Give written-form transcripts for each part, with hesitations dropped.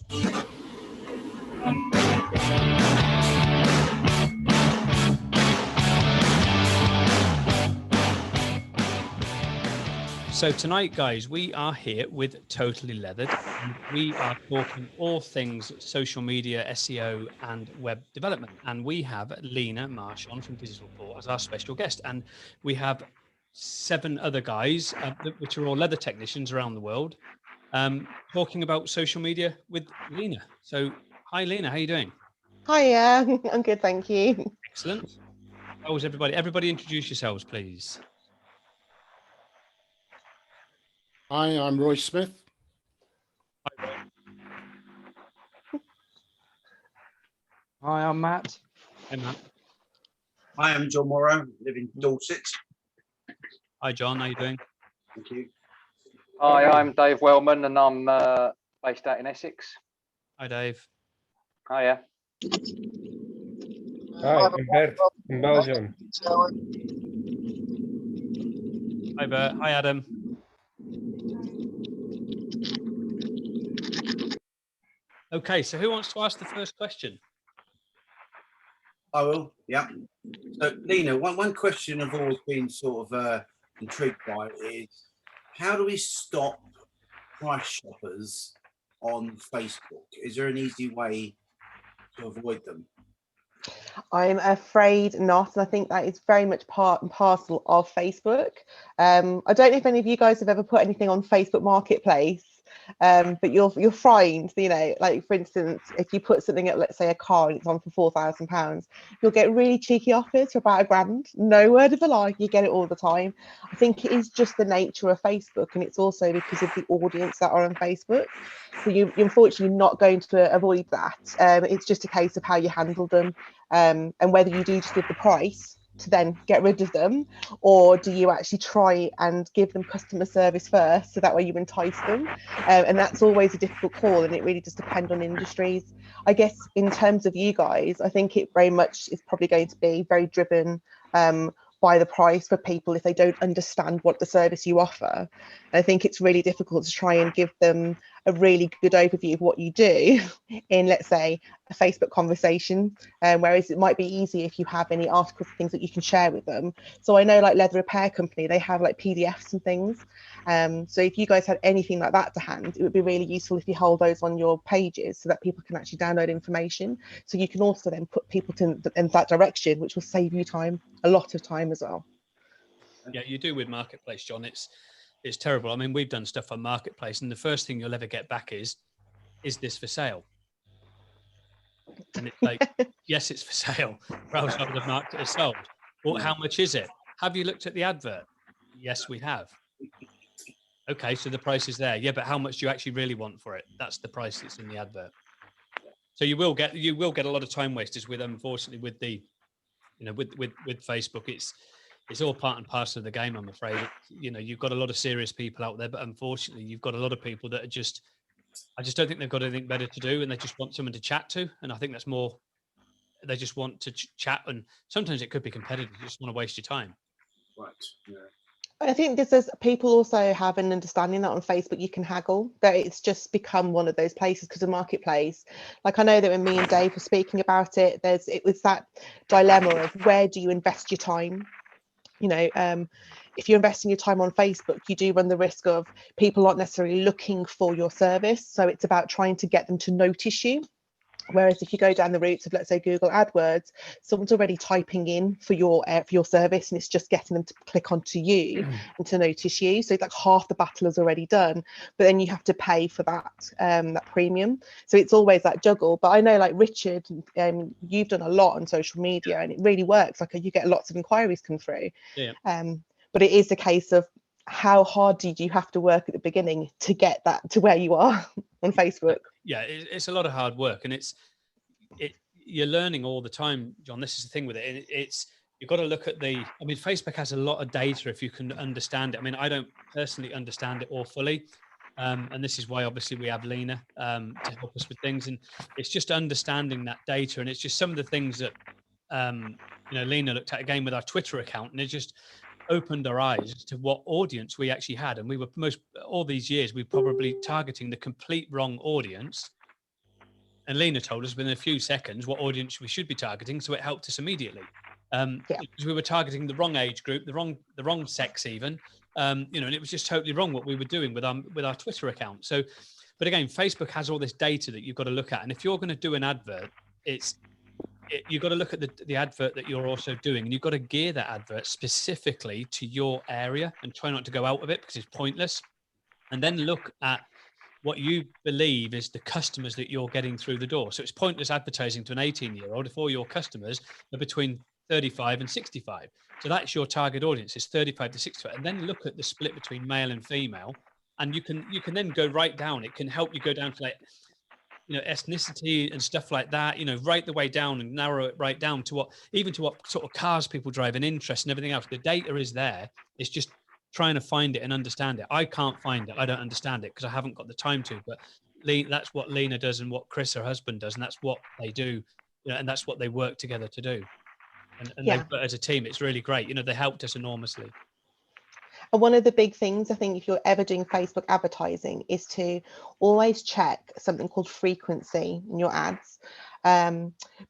So tonight, guys, we are here with Totally Leathered. And we are talking all things social media, SEO, and web development. And we have Leena Marsh on from Digital Paw as our special guest. And we have 7 other guys, which are all leather technicians around the world, talking about social media with Leena. So, hi, Leena. How are you doing? Hi, I'm good, thank you. Excellent. How was everybody? Everybody introduce yourselves, please. Hi, I'm Roy Smith. Hi, I'm Matt. Hi, Matt. Hi, I'm John Morrow, live in Dorset. Hi, John. How are you doing? Thank you. Hi, I'm Dave Wellman, and I'm based out in Essex. Hi, Dave. Hiya. Hi, I'm Bert in Belgium. Hi, Bert. Hi, Adam. Okay, so who wants to ask the first question? I will, yeah. So, Leena, one question I've always been sort of intrigued by is how do we stop price shoppers on Facebook? Is there an easy way to avoid them? I'm afraid not, and I think that is very much part and parcel of Facebook. I don't know if any of you guys have ever put anything on Facebook Marketplace, but you'll find, like for instance, if you put something at, let's say, a car and it's on for £4,000, you'll get really cheeky offers for about £1,000. No word of a lie, you get it all the time. I think it is just the nature of Facebook, and it's also because of the audience that are on Facebook. So you're unfortunately not going to avoid that. It's just a case of how you handle them, and whether you do just give the price to then get rid of them, or do you actually try and give them customer service first, so that way you entice them, and that's always a difficult call, and it really does depend on industries. I guess in terms of you guys, I think it very much is probably going to be very driven by the price for people if they don't understand what the service you offer. And I think it's really difficult to try and give them a really good overview of what you do in, let's say, a Facebook conversation, whereas it might be easy if you have any articles, things that you can share with them. So I know, like Leather Repair Company, they have like PDFs and things. So if you guys had anything like that to hand, it would be really useful if you hold those on your pages so that people can actually download information. So you can also then put people in that direction, which will save you time, a lot of time as well. Yeah, you do with Marketplace, John. It's terrible. I mean, we've done stuff on Marketplace, and the first thing you'll ever get back is this for sale? And it's like, yes, it's for sale. Browse up the market is sold. Well, how much is it? Have you looked at the advert? Yes, we have. Okay, so the price is there. Yeah, but how much do you actually really want for it? That's the price that's in the advert. So you will get a lot of time wasters with, unfortunately, with the, with Facebook. It's all part and parcel of the game, I'm afraid. You've got a lot of serious people out there, but unfortunately, you've got a lot of people that are I just don't think they've got anything better to do, and they just want someone to chat to. And I think that's more, they just want to chat, and sometimes it could be competitive. You just want to waste your time. Right. Yeah. I think people also have an understanding that on Facebook you can haggle, that it's just become one of those places because of Marketplace. Like I know that when me and Dave were speaking about it, it was that dilemma of where do you invest your time? If you're investing your time on Facebook, you do run the risk of people not necessarily looking for your service. So it's about trying to get them to notice you. Whereas if you go down the routes of, let's say, Google AdWords, someone's already typing in for your service, and it's just getting them to click onto you and to notice you. So it's like half the battle is already done, but then you have to pay for that premium. So it's always that juggle. But I know, like Richard, you've done a lot on social media, and it really works. Like you get lots of inquiries come through. Yeah. But it is a case of how hard did you have to work at the beginning to get that to where you are on Facebook? Yeah, it's a lot of hard work, and you're learning all the time, John. This is the thing with it. You've got to look at Facebook has a lot of data if you can understand it. I mean, I don't personally understand it all fully. And this is why obviously we have Leena to help us with things. And it's just understanding that data. And it's just some of the things that, Leena looked at again with our Twitter account, and it just opened our eyes to what audience we actually had. And we were all these years, we were probably targeting the complete wrong audience. And Leena told us within a few seconds what audience we should be targeting, so it helped us immediately. Because we were targeting the wrong age group, the wrong sex even, and it was just totally wrong what we were doing with our Twitter account. So, but again, Facebook has all this data that you've got to look at, and if you're going to do an advert, you've got to look at the advert that you're also doing, and you've got to gear that advert specifically to your area and try not to go out of it because it's pointless. And then look at what you believe is the customers that you're getting through the door. So it's pointless advertising to an 18-year-old if all your customers are between 35 and 65. So that's your target audience, is 35 to 65. And then look at the split between male and female. And you can then go right down. It can help you go down to like, ethnicity and stuff like that, right the way down and narrow it right down to what sort of cars people drive and interest and everything else. The data is there. It's just trying to find it and understand it. I can't find it. I don't understand it because I haven't got the time to, but that's what Leena does and what Chris, her husband, does. And that's what they do. And that's what they work together to do. And but as a team, it's really great. They helped us enormously. And one of the big things, I think, if you're ever doing Facebook advertising, is to always check something called frequency in your ads.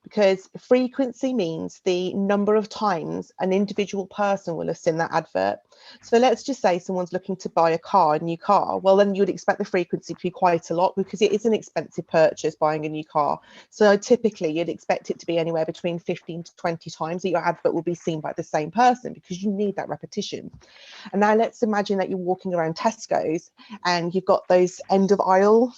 Because frequency means the number of times an individual person will have seen that advert. So let's just say someone's looking to buy a new car. Well, then you would expect the frequency to be quite a lot because it is an expensive purchase, buying a new car. So typically you'd expect it to be anywhere between 15 to 20 times that your advert will be seen by the same person, because you need that repetition. And now let's imagine that you're walking around Tesco's and you've got those end of aisle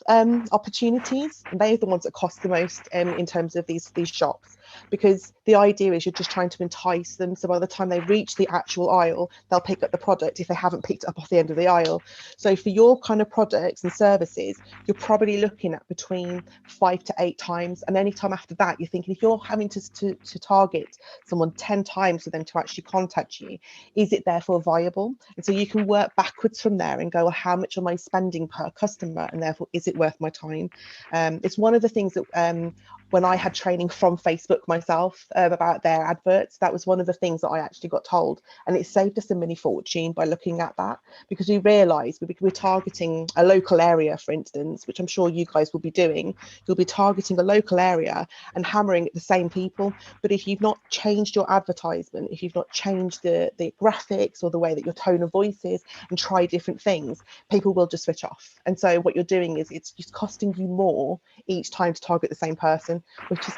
opportunities, and they're the ones that cost the most in terms of these shops, because the idea is you're just trying to entice them, so by the time they reach the actual aisle, they'll pick up the product if they haven't picked it up off the end of the aisle. So for your kind of products and services, you're probably looking at between 5 to 8 times, and any time after that, you're thinking, if you're having to target someone 10 times for them to actually contact you, is it therefore viable? And so you can work backwards from there and go, well, how much am I spending per customer, and therefore is it worth my time? It's one of the things that when I had training from Facebook myself about their adverts, that was one of the things that I actually got told, and it saved us a mini fortune by looking at that, because we realised we're targeting a local area, for instance, which I'm sure you guys will be doing. You'll be targeting a local area and hammering at the same people, but if you've not changed your advertisement, if you've not changed the graphics or the way that your tone of voice is and try different things, people will just switch off. And so what you're doing is it's just costing you more each time to target the same person, which is,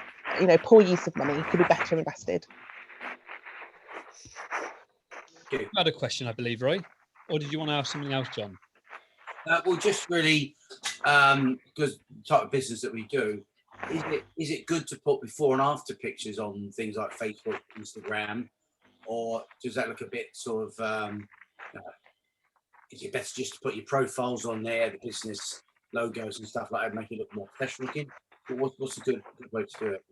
poor use of money. Could be better invested. You had a question, I believe, Roy, or did you want to ask something else, John? Well, just really, because the type of business that we do, is it good to put before and after pictures on things like Facebook, Instagram, or does that look a bit sort of, is it better just to put your profiles on there, the business logos and stuff like that, make it look more professional looking? What's a good way to do it?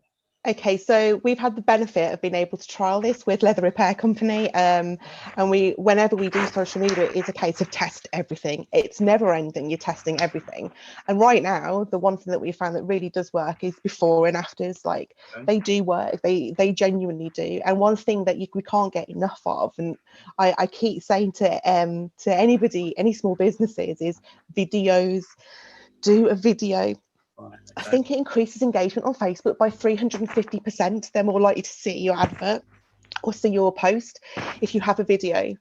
Okay, so we've had the benefit of being able to trial this with Leather Repair Company, and whenever we do social media, it is a case of test everything. It's never ending. You're testing everything, and right now, the one thing that we found that really does work is before and afters. Like, they do work. They genuinely do. And one thing that we can't get enough of, and I keep saying to anybody, any small businesses, is videos. Do a video. I think it increases engagement on Facebook by 350%. They're more likely to see your advert or see your post if you have a video.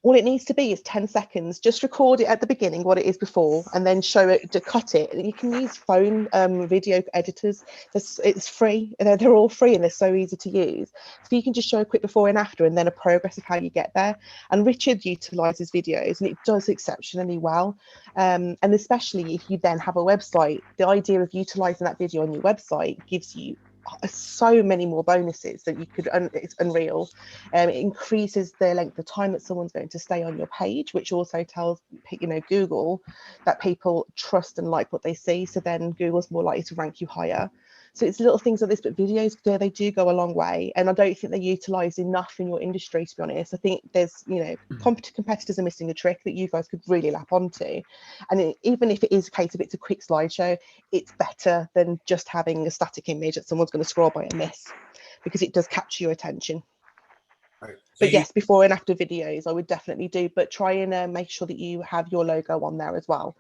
All it needs to be is 10 seconds. Just record it at the beginning, what it is before, and then show it, to cut it. You can use phone video editors. It's free. They're all free and they're so easy to use. So you can just show a quick before and after, and then a progress of how you get there. And Richard utilises videos, and it does exceptionally well. And especially if you then have a website, the idea of utilising that video on your website gives you so many more bonuses that you could. It's unreal. It increases the length of time that someone's going to stay on your page, which also tells Google that people trust and like what they see, so then Google's more likely to rank you higher. So it's little things like this, but videos, they do go a long way, and I don't think they're utilised enough in your industry, to be honest. I think there's competitors are missing a trick that you guys could really lap onto, and even if it is a case of it's a quick slideshow, it's better than just having a static image that someone's going to scroll by and miss, because it does capture your attention. Right. So but yes, before and after videos I would definitely do, but try and make sure that you have your logo on there as well,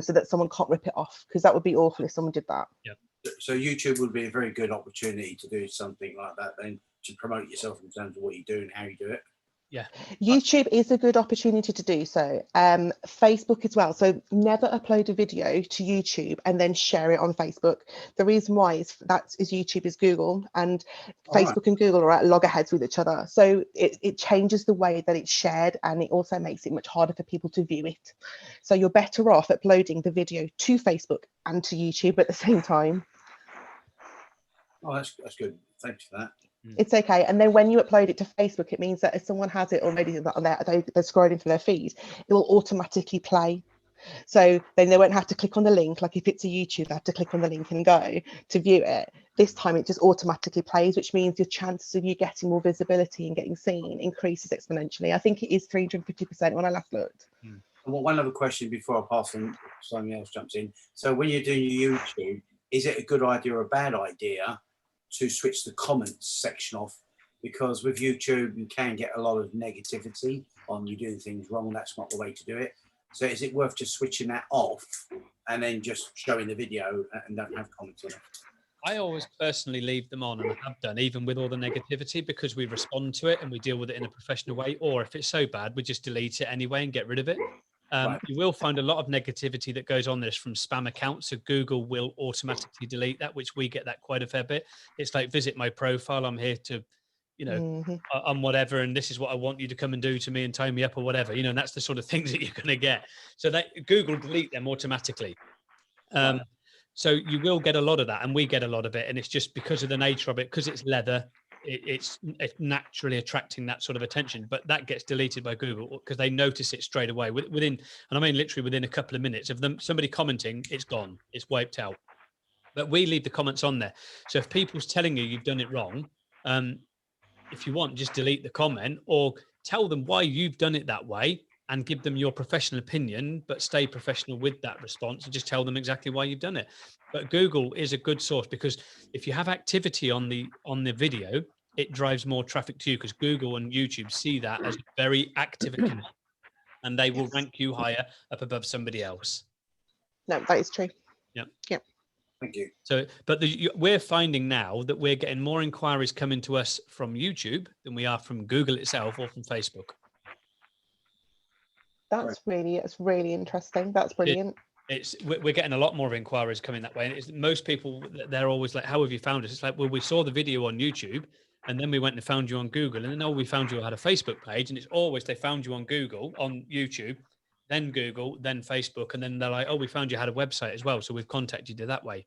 so that someone can't rip it off, because that would be awful if someone did that. Yeah. So YouTube would be a very good opportunity to do something like that, then, to promote yourself in terms of what you do and how you do it. Yeah. YouTube is a good opportunity to do so. Facebook as well. So never upload a video to YouTube and then share it on Facebook. The reason why is YouTube is Google, and Facebook and Google are at loggerheads with each other. So it changes the way that it's shared, and it also makes it much harder for people to view it. So you're better off uploading the video to Facebook and to YouTube at the same time. Oh, that's good. Thanks for that. It's okay. And then when you upload it to Facebook, it means that if someone has it already on they're scrolling through their feed, it will automatically play. So then they won't have to click on the link. Like if it's a YouTube, they have to click on the link and go to view it. This time it just automatically plays, which means your chances of you getting more visibility and getting seen increases exponentially. I think it is 350% when I last looked. Well, one other question before I pass on, something else jumps in. So when you're doing your YouTube, is it a good idea or a bad idea to switch the comments section off? Because with YouTube, you can get a lot of negativity on you doing things wrong. That's not the way to do it. So is it worth just switching that off and then just showing the video and don't have comments on it? I always personally leave them on, and I have done, even with all the negativity, because we respond to it and we deal with it in a professional way. Or if it's so bad, we just delete it anyway and get rid of it. Right. You will find a lot of negativity that goes on this from spam accounts. So Google will automatically delete that, which we get that quite a fair bit. It's like, visit my profile. I'm here to, on whatever, and this is what I want you to come and do to me and tie me up or whatever, and that's the sort of things that you're going to get. So that Google delete them automatically. Right. So you will get a lot of that, and we get a lot of it. And it's just because of the nature of it, because it's leather, it's naturally attracting that sort of attention. But that gets deleted by Google because they notice it straight away within, and I mean literally within a couple of minutes of somebody commenting, it's gone, it's wiped out. But we leave the comments on there. So if people's telling you you've done it wrong, if you want, just delete the comment or tell them why you've done it that way and give them your professional opinion, but stay professional with that response and just tell them exactly why you've done it. But Google is a good source, because if you have activity on the video, it drives more traffic to you, because Google and YouTube see that as a very active account, and they will rank you higher up above somebody else. No, that is true. Yeah. Thank you. So, but we're finding now that we're getting more inquiries coming to us from YouTube than we are from Google itself or from Facebook. It's really interesting. That's brilliant. We're getting a lot more inquiries coming that way. And most people, they're always like, how have you found us? It's like, well, we saw the video on YouTube and then we went and found you on Google, and then we found you had a Facebook page, and it's always they found you on Google, on YouTube, then Google, then Facebook, and then they're like, oh, we found you had a website as well, so we've contacted you that way.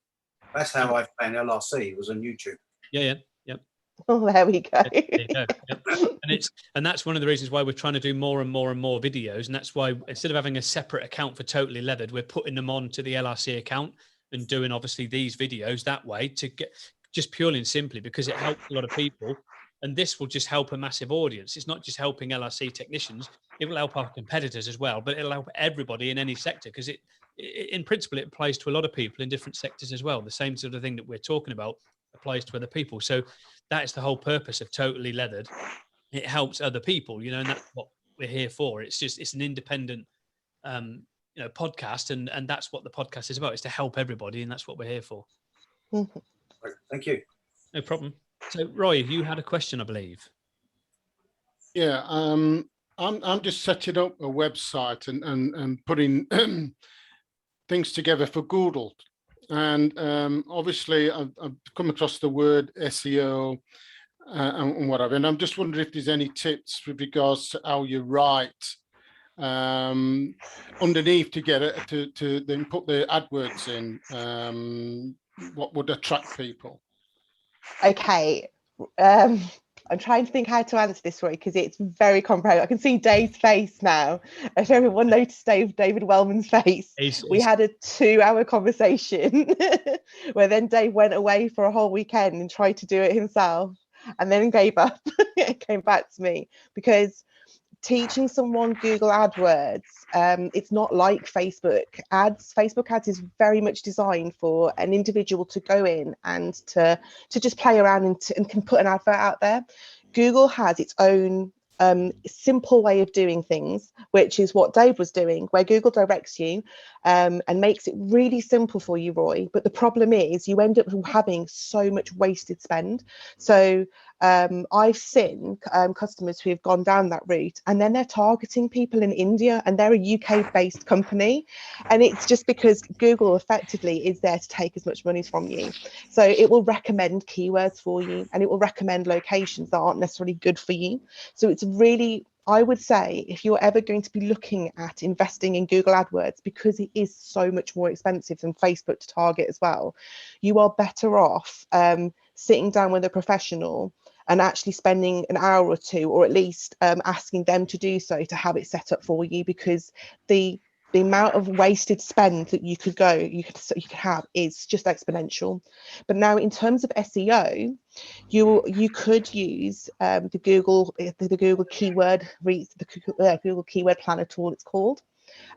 That's how I found LRC, was on YouTube. Yeah. Oh, there we go. There you go. Yep. And that's one of the reasons why we're trying to do more and more and more videos. And that's why instead of having a separate account for Totally Leathered, we're putting them on to the LRC account and doing obviously these videos that way, to get just purely and simply because it helps a lot of people. And this will just help a massive audience. It's not just helping LRC technicians, it will help our competitors as well, but it'll help everybody in any sector, because in principle, it applies to a lot of people in different sectors as well. The same sort of thing that we're talking about applies to other people. So that is the whole purpose of Totally Leathered. It helps other people, and that's what we're here for. It's an independent, podcast, and that's what the podcast is about. It's to help everybody, and that's what we're here for. Thank you. No problem. So, Roy, you had a question, I believe. Yeah, I'm just setting up a website and putting things together for Google. And obviously, I've come across the word SEO and whatever. And I'm just wondering if there's any tips with regards to how you write underneath to get it to then put the AdWords in. What would attract people? Okay. I'm trying to think how to answer this, Roy, because it's very comprehensive. I can see Dave's face now. If everyone noticed David Wellman's face, we had a 2-hour conversation where then Dave went away for a whole weekend and tried to do it himself and then gave up. It came back to me, because teaching someone Google AdWords, it's not like Facebook ads. Facebook ads is very much designed for an individual to go in and to just play around and can put an advert out there. Google has its own simple way of doing things, which is what Dave was doing, where Google directs you and makes it really simple for you, Roy. But the problem is you end up having so much wasted spend. So I've seen customers who have gone down that route, and then they're targeting people in India, and they're a UK based company, and it's just because Google effectively is there to take as much money from you. So it will recommend keywords for you, and it will recommend locations that aren't necessarily good for you. So it's really, I would say, if you're ever going to be looking at investing in Google AdWords, because it is so much more expensive than Facebook to target as well, you are better off sitting down with a professional and actually spending an hour or two, or at least asking them to do so, to have it set up for you, because the amount of wasted spend that you could have is just exponential. But now, in terms of SEO, you could use the Google keyword the Google keyword planner tool, it's called.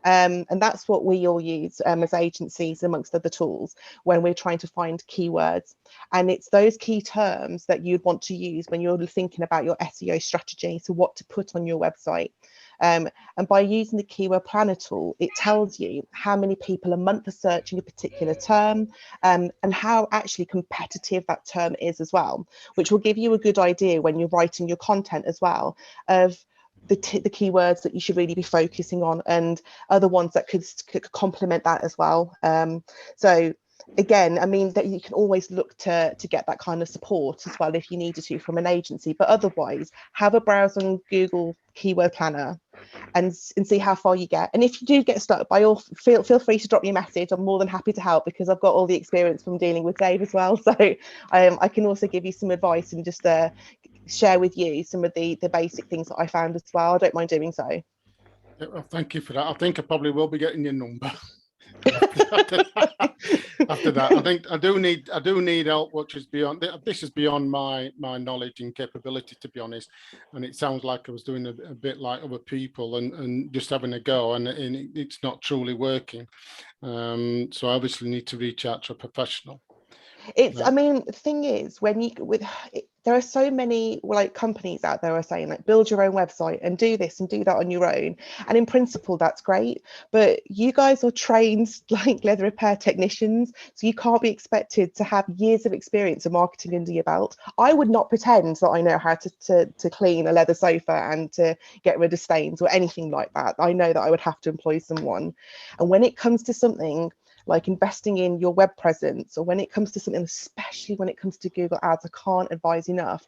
And that's what we all use as agencies, amongst other tools, when we're trying to find keywords. And it's those key terms that you'd want to use when you're thinking about your SEO strategy, so what to put on your website. And by using the keyword planner tool, it tells you how many people a month are searching a particular term, and how actually competitive that term is as well, which will give you a good idea when you're writing your content as well of the keywords that you should really be focusing on, and other ones that could complement that as well. So again, I mean, that you can always look to get that kind of support as well if you needed to from an agency, but otherwise have a browse on Google keyword planner and see how far you get. And if you do get stuck, by all feel free to drop me a message. I'm more than happy to help, because I've got all the experience from dealing with Dave as well. So I can also give you some advice and just share with you some of the basic things that I found as well. I don't mind doing so. Yeah, well, thank you for that. I think I probably will be getting your number. After that, I think I do need help, which is beyond this, is beyond my knowledge and capability, to be honest. And it sounds like I was doing a bit like other people and just having a go, and it's not truly working. So I obviously need to reach out to a professional. I mean, the thing is, there are so many like companies out there are saying, like, build your own website and do this and do that on your own, and in principle that's great, but you guys are trained like leather repair technicians, so you can't be expected to have years of experience of marketing under your belt. I would not pretend that I know how to clean a leather sofa and to get rid of stains or anything like that. I know that I would have to employ someone. And when it comes to something like investing in your web presence, or when it comes to something, especially when it comes to Google Ads, I can't advise enough.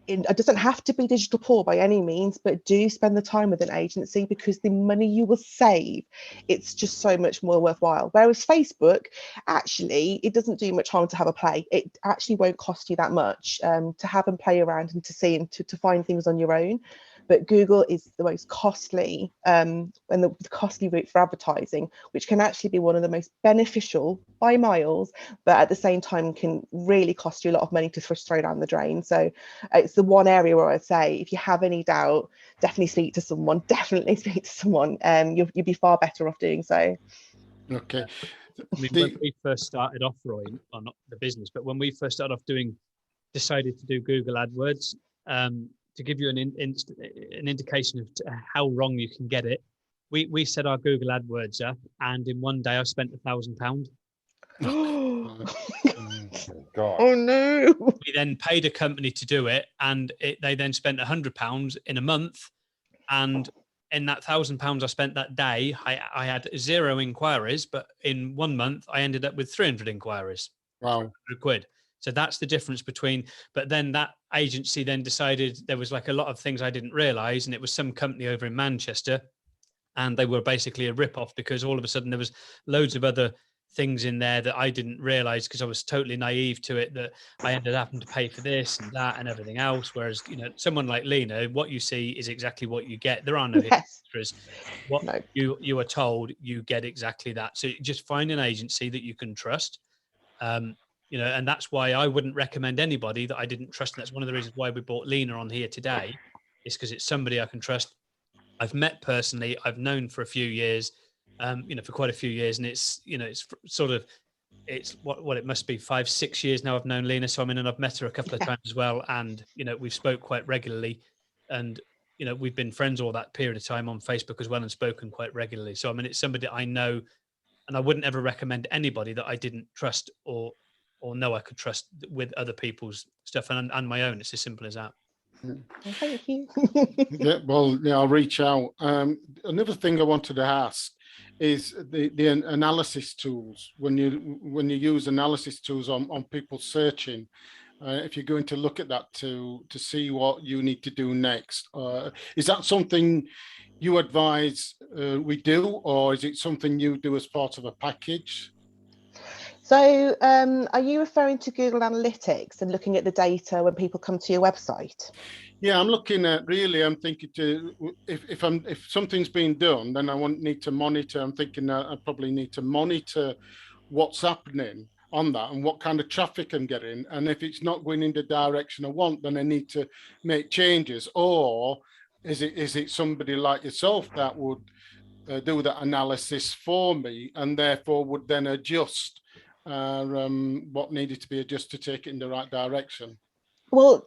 It doesn't have to be Digital Paw by any means, but do spend the time with an agency, because the money you will save, it's just so much more worthwhile. Whereas Facebook, actually, it doesn't do much harm to have a play. It actually won't cost you that much to have and play around and to see and to find things on your own. But Google is the most costly and the costly route for advertising, which can actually be one of the most beneficial by miles, but at the same time can really cost you a lot of money to throw down the drain. So it's the one area where I'd say, if you have any doubt, definitely speak to someone. You'll be far better off doing so. Okay. I mean, when we first started off, Roy, or not the business, but when we first started off decided to do Google AdWords, to give you an indication of how wrong you can get it, we set our Google AdWords up, and in one day I spent £1,000. God. Oh no! We then paid a company to do it, and they then spent £100 in a month, and in that £1,000 I spent that day, I had 0 inquiries, but in 1 month I ended up with 300 inquiries. Wow. £100. So that's the difference between, but then that agency then decided there was like a lot of things I didn't realize, and it was some company over in Manchester, and they were basically a rip-off, because all of a sudden there was loads of other things in there that I didn't realize, because I was totally naive to it, that I ended up having to pay for this and that and everything else. Whereas, someone like Leena, what you see is exactly what you get. There are no extras. What you are told, you get exactly that. So just find an agency that you can trust. And that's why I wouldn't recommend anybody that I didn't trust. And that's one of the reasons why we brought Leena on here today, is because it's somebody I can trust. I've met personally, I've known for a few years, for quite a few years. And it's what it must be 5-6 years now I've known Leena. So and I've met her a couple of times as well. And, we've spoke quite regularly. and we've been friends all that period of time on Facebook as well, and spoken quite regularly. So I mean, it's somebody I know, and I wouldn't ever recommend anybody that I didn't trust or know I could trust with other people's stuff and my own. It's as simple as that. Well, thank you. Yeah, well, yeah, I'll reach out. Another thing I wanted to ask is the analysis tools. When you use analysis tools on people searching, if you're going to look at that to see what you need to do next, is that something you advise we do, or is it something you do as part of a package? So are you referring to Google Analytics and looking at the data when people come to your website? Yeah, I'm looking at, really, I'm thinking if something's been done, then I need to monitor. I'm thinking I probably need to monitor what's happening on that and what kind of traffic I'm getting. And if it's not going in the direction I want, then I need to make changes. Or is it somebody like yourself that would do that analysis for me and therefore would then adjust what needed to be adjusted to take it in the right direction? Well,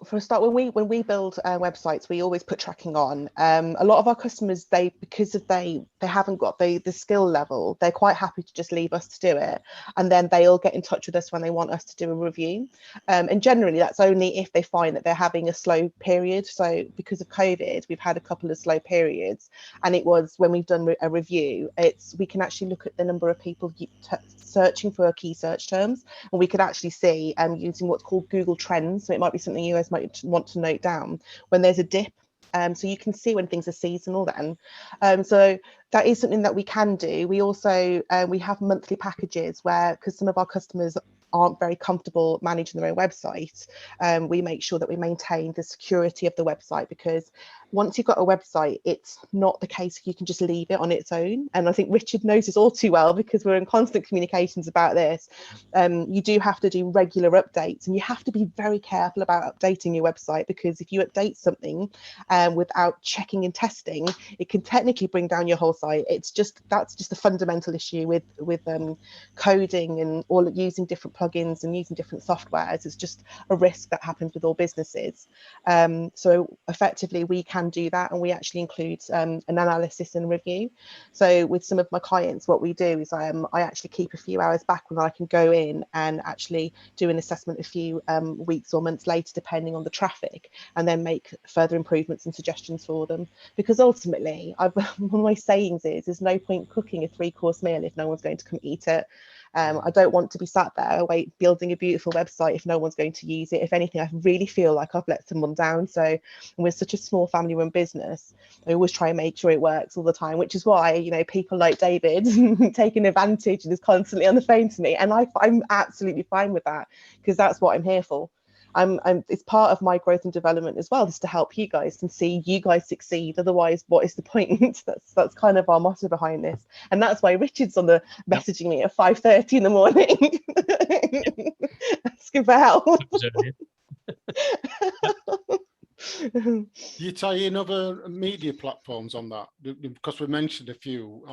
for a start, when we build websites, we always put tracking on. A lot of our customers, because they haven't got the skill level, they're quite happy to just leave us to do it, and then they'll get in touch with us when they want us to do a review. And generally, that's only if they find that they're having a slow period. So because of COVID, we've had a couple of slow periods, and it was when we've done a review, we can actually look at the number of people searching for key search terms, and we could actually see using what's called Google Trends. So it might be something you guys might want to note down when there's a dip. So you can see when things are seasonal then. So that is something that we can do. We also we have monthly packages where, because some of our customers aren't very comfortable managing their own website, we make sure that we maintain the security of the website, because once you've got a website, it's not the case you can just leave it on its own. And I think Richard knows this all too well, because we're in constant communications about this. You do have to do regular updates, and you have to be very careful about updating your website, because if you update something without checking and testing, it can technically bring down your whole site. That's just a fundamental issue with coding and all using different plugins and using different softwares. It's just a risk that happens with all businesses. So effectively, we can do that, and we actually include an analysis and review. So with some of my clients, what we do is I actually keep a few hours back when I can go in and actually do an assessment a few weeks or months later, depending on the traffic, and then make further improvements and suggestions for them. Because ultimately, one of my sayings is, there's no point cooking a 3-course meal if no one's going to come eat it. I don't want to be sat there building a beautiful website if no one's going to use it. If anything, I really feel like I've let someone down. So we're such a small family-run business, I always try and make sure it works all the time, which is why people like David taking advantage and is constantly on the phone to me, and I'm absolutely fine with that, because that's what I'm here for. It's part of my growth and development as well, just to help you guys and see you guys succeed. Otherwise, what is the point? That's kind of our motto behind this, and that's why Richard's on the messaging me at 5:30 in the morning asking for help. Do you tie in other media platforms on that? Because we mentioned a few,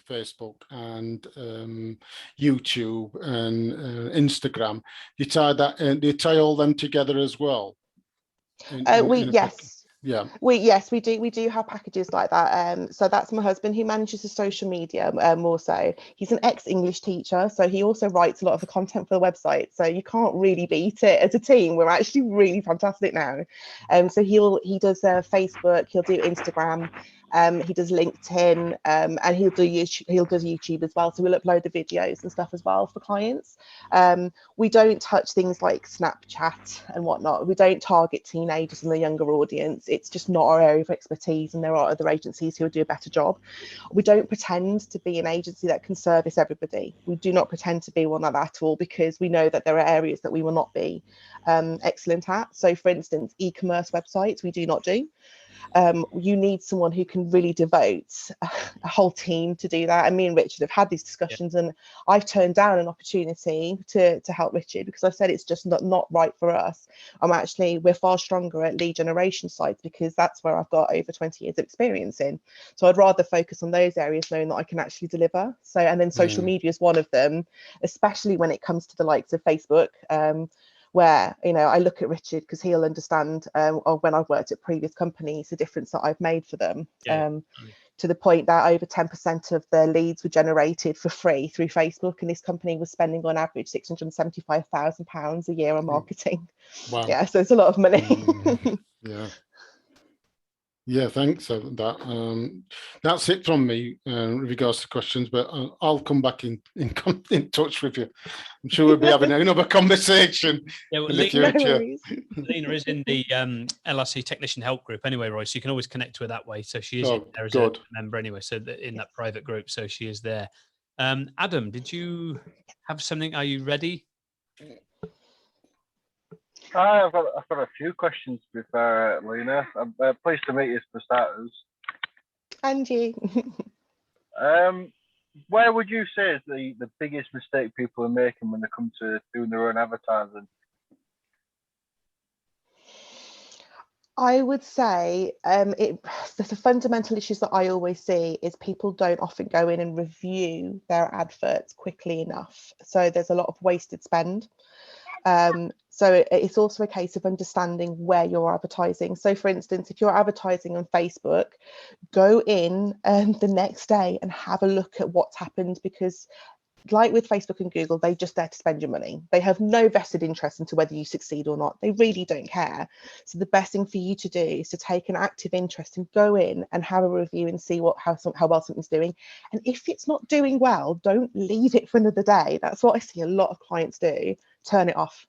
Facebook and YouTube and Instagram. You tie that, and you tie all them together as well? Yes, we do have packages like that. So that's my husband, who manages the social media more so. He's an ex-English teacher, so he also writes a lot of the content for the website. So you can't really beat it. As a team, we're actually really fantastic now. So he does Facebook, he'll do Instagram, he does LinkedIn, and he'll do YouTube as well. So we'll upload the videos and stuff as well for clients. We don't touch things like Snapchat and whatnot. We don't target teenagers and the younger audience. It's just not our area of expertise, and there are other agencies who will do a better job. We don't pretend to be an agency that can service everybody. We do not pretend to be one like that at all, because we know that there are areas that we will not be excellent at. So for instance, e-commerce websites, we do not do. You need someone who can really devote a whole team to do that. And me and Richard have had these discussions, and I've turned down an opportunity to help Richard, because I said it's just not right for us. We're far stronger at lead generation sites, because that's where I've got over 20 years of experience in. So I'd rather focus on those areas, knowing that I can actually deliver. So, and then social media is one of them, especially when it comes to the likes of Facebook. where, you know, I look at Richard because he'll understand of when I've worked at previous companies, the difference that I've made for them. To the point that over 10% of their leads were generated for free through Facebook, and this company was spending on average £675,000 a year on marketing. Wow. Yeah, so it's a lot of money. Yeah. Yeah, thanks for that. That's it from me with regards to questions, but I'll come back in touch with you. I'm sure we'll be having another conversation in the future. Leena is in the LRC Technician Help Group anyway, Roy, so you can always connect to her that way. So she is in there as a member anyway, so in that private group, so she is there. Adam, did you have something? Are you ready? Hi, I've got a few questions with Leena. I'm pleased to meet you for starters. And you. Where would you say is the biggest mistake people are making when they come to doing their own advertising? I would say the fundamental issues that I always see is people don't often go in and review their adverts quickly enough. So there's a lot of wasted spend. So it's also a case of understanding where you're advertising. So for instance, if you're advertising on Facebook, go in the next day and have a look at what's happened, because like with Facebook and Google, they're just there to spend your money. They have no vested interest into whether you succeed or not. They really don't care. So the best thing for you to do is to take an active interest and go in and have a review and see how well something's doing. And if it's not doing well, don't leave it for another day. That's what I see a lot of clients do. Turn it off.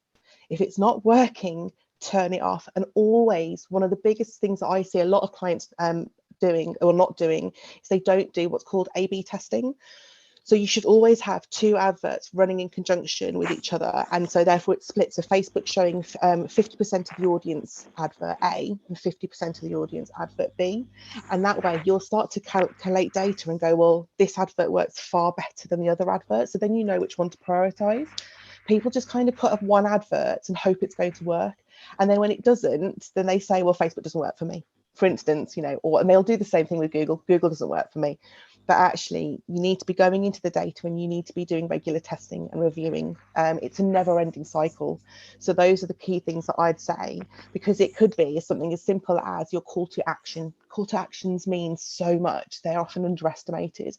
If it's not working, turn it off. And always, one of the biggest things that I see a lot of clients doing or not doing is they don't do what's called A/B testing. So you should always have two adverts running in conjunction with each other. And so therefore it splits. So Facebook showing 50% of the audience advert A and 50% of the audience advert B. And that way you'll start to collate data and go, well, this advert works far better than the other advert. So then you know which one to prioritize. People just kind of put up one advert and hope it's going to work. And then when it doesn't, then they say, well, Facebook doesn't work for me, for instance, you know, and they'll do the same thing with Google. Google doesn't work for me. But actually, you need to be going into the data and you need to be doing regular testing and reviewing. It's a never-ending cycle. So those are the key things that I'd say, because it could be something as simple as your call to action. Call to actions mean so much. They're often underestimated.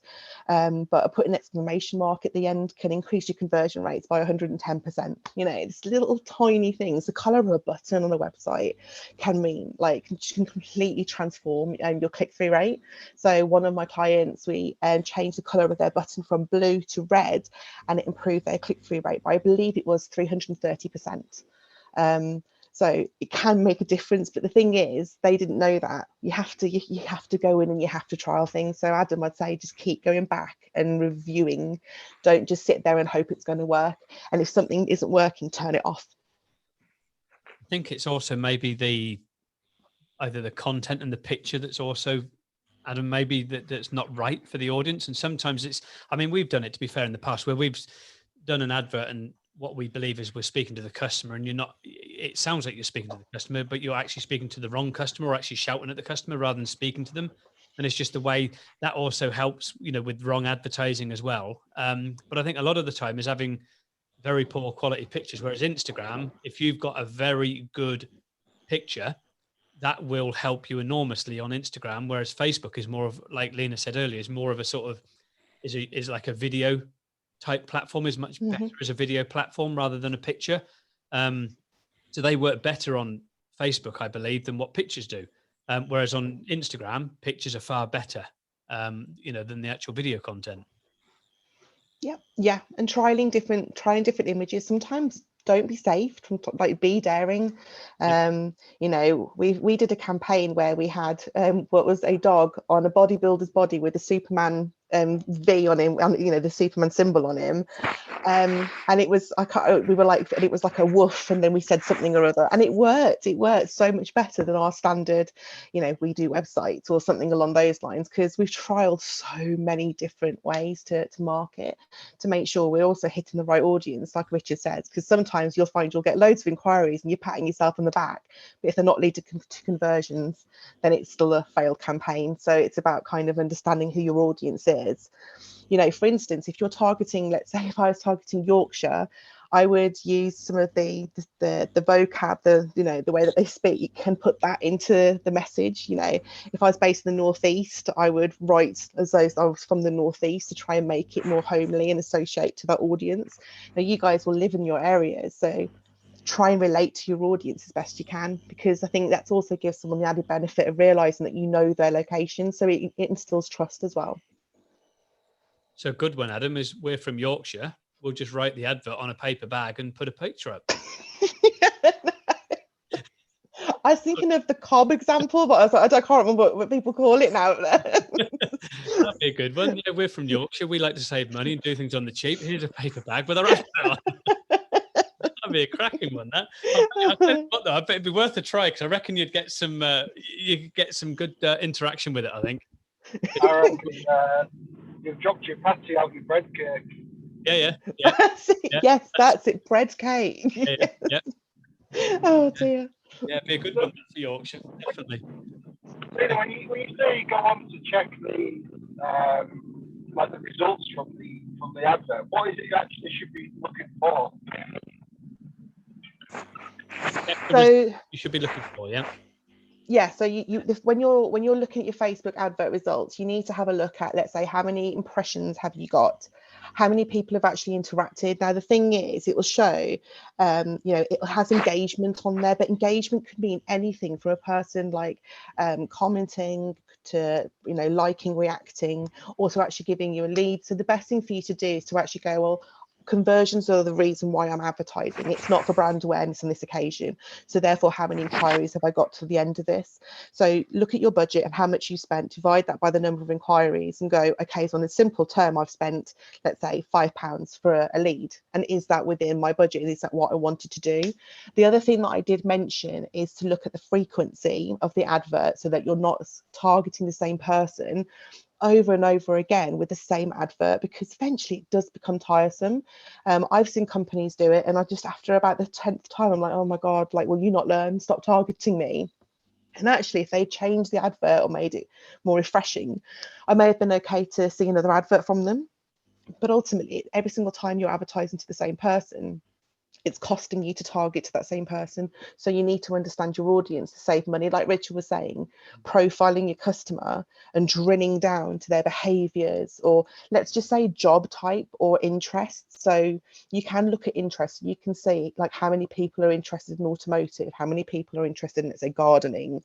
But putting an exclamation mark at the end can increase your conversion rates by 110%. You know, it's little tiny things. The color of a button on a website can mean can completely transform your click-through rate. So one of my clients, we changed the color of their button from blue to red, and it improved their click-through rate by, I believe it was 330%. So it can make a difference, but the thing is, they didn't know that. You have to go in and you have to trial things. So Adam, I'd say just keep going back and reviewing. Don't just sit there and hope it's going to work. And if something isn't working, turn it off. I think it's also maybe either the content and the picture that's also, Adam, maybe that's not right for the audience. And sometimes we've done it, to be fair, in the past, where we've done an advert and what we believe is we're speaking to the customer, and it sounds like you're speaking to the customer, but you're actually speaking to the wrong customer, or actually shouting at the customer rather than speaking to them. And it's just the way that also helps, with wrong advertising as well. But I think a lot of the time is having very poor quality pictures, whereas Instagram, if you've got a very good picture, that will help you enormously on Instagram, whereas Facebook is more of, like Leena said earlier, is more of a sort of, is like a video type platform, is much better as a video platform rather than a picture. So they work better on Facebook, I believe, than what pictures do. Whereas on Instagram, pictures are far better, than the actual video content. Yeah. And trying different images. Sometimes don't be safe, be daring. We did a campaign where we had what was a dog on a bodybuilder's body with a Superman V on him, the Superman symbol on him, and it was it was like a woof, and then we said something or other, and it worked so much better than our standard we do websites or something along those lines, because we've trialed so many different ways to market, to make sure we're also hitting the right audience, like Richard says, because sometimes you'll get loads of inquiries and you're patting yourself on the back, but if they're not leading to conversions, then it's still a failed campaign. So it's about kind of understanding who your audience is. For instance, if you're targeting, let's say if I was targeting Yorkshire, I would use some of the vocab, the way that they speak, and put that into the message. If I was based in the Northeast, I would write as though I was from the Northeast to try and make it more homely and associate to that audience. Now, you guys will live in your areas, so try and relate to your audience as best you can, because I think that's also gives someone the added benefit of realizing that you know their location, so it instills trust as well. So a good one, Adam, is we're from Yorkshire. We'll just write the advert on a paper bag and put a picture up. I was thinking of the cob example, but I was like, I can't remember what people call it now. That'd be a good one. Yeah, we're from Yorkshire. We like to save money and do things on the cheap. Here's a paper bag with our advert on. That'd be a cracking one. That I tell you what, though, I bet it'd be worth a try, because I reckon you'd get some good interaction with it. I think. I reckon you've dropped your patty out your bread cake. Yeah. Yes, that's it. Bread cake. Yeah. Oh dear. Yeah, it'd be a good one for Yorkshire, definitely. When you say you go on to check the the results from the advert, what is it you actually should be looking for? So you should be looking for, yeah, so when you're looking at your Facebook advert results, you need to have a look at, let's say, how many impressions have you got, how many people have actually interacted. Now the thing is, it will show it has engagement on there, but engagement could mean anything from a person like commenting to liking, reacting, or to actually giving you a lead. So the best thing for you to do is to actually go, well, conversions are the reason why I'm advertising. It's not for brand awareness on this occasion. So therefore, how many inquiries have I got to the end of this? So look at your budget and how much you spent, divide that by the number of inquiries and go, okay, so on a simple term, I've spent, let's say, £5 for a lead. And is that within my budget? Is that what I wanted to do? The other thing that I did mention is to look at the frequency of the advert so that you're not targeting the same person over and over again with the same advert, because eventually it does become tiresome. I've seen companies do it, and I just, after about the 10th time, I'm like, oh my God, like, will you not learn? Stop targeting me. And actually, if they changed the advert or made it more refreshing, I may have been okay to see another advert from them. But ultimately, every single time you're advertising to the same person, it's costing you to target to that same person. So you need to understand your audience to save money. Like Richard was saying, profiling your customer and drilling down to their behaviors, or let's just say job type or interests. So you can look at interests. You can see like how many people are interested in automotive, how many people are interested in, let's say, gardening.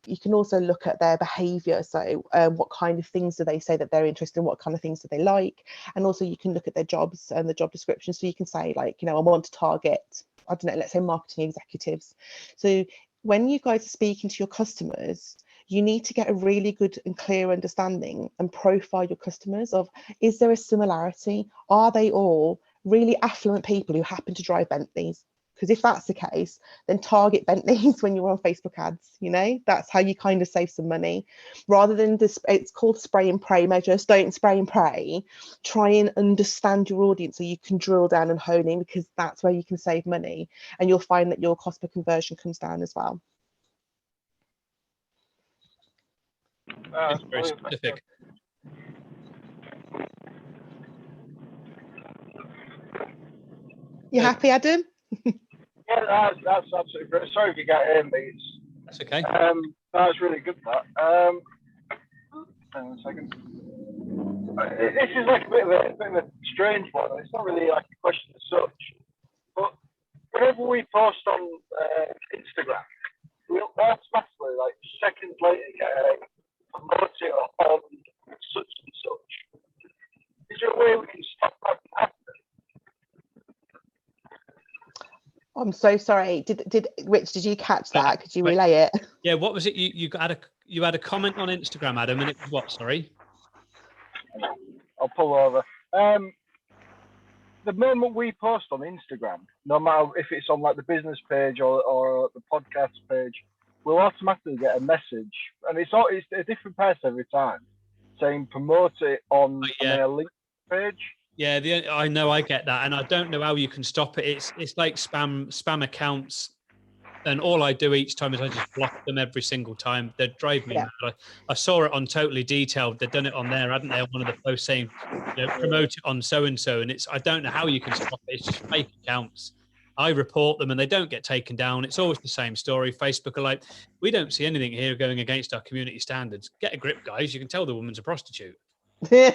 You can also look at their behavior. So what kind of things do they say that they're interested in? What kind of things do they like? And also you can look at their jobs and the job description. So you can say, like, I want to target, I don't know, let's say marketing executives. So when you guys are speaking to your customers, you need to get a really good and clear understanding and profile your customers of, is there a similarity? Are they all really affluent people who happen to drive Bentleys? Because if that's the case, then target Bentleys when you're on Facebook ads. That's how you kind of save some money, rather than this. It's called spray and pray measures. Don't spray and pray. Try and understand your audience so you can drill down and hone in, because that's where you can save money, and you'll find that your cost per conversion comes down as well. It's very specific. You happy, Adam? Yeah, that's absolutely great. Sorry if you can't hear me. That's okay. That's really good. That. Hang on a second. This is like a bit of a strange one. It's not really like a question as such, but whenever we post on Instagram, we'll automatically, like, seconds later, promote it on such and such. Is there a way we can stop that happening? I'm so sorry. Did Rich, did you catch that? Could you relay it? Yeah, what was it? You had a comment on Instagram, Adam, and it was what? Sorry. I'll pull over. The moment we post on Instagram, no matter if it's on like the business page or the podcast page, we'll automatically get a message, and it's a different person every time, saying promote it on their link page. Yeah, I know, I get that, and I don't know how you can stop it. It's like spam accounts And all I do each time is I just block them every single time. They drive me mad. I saw it on Totally Detailed. They've done it on there, hadn't they? One of the posts saying, promote it on so-and-so. And I don't know how you can stop it. It's just fake accounts. I report them and they don't get taken down. It's always the same story. Facebook are like, we don't see anything here going against our community standards. Get a grip, guys. You can tell the woman's a prostitute. You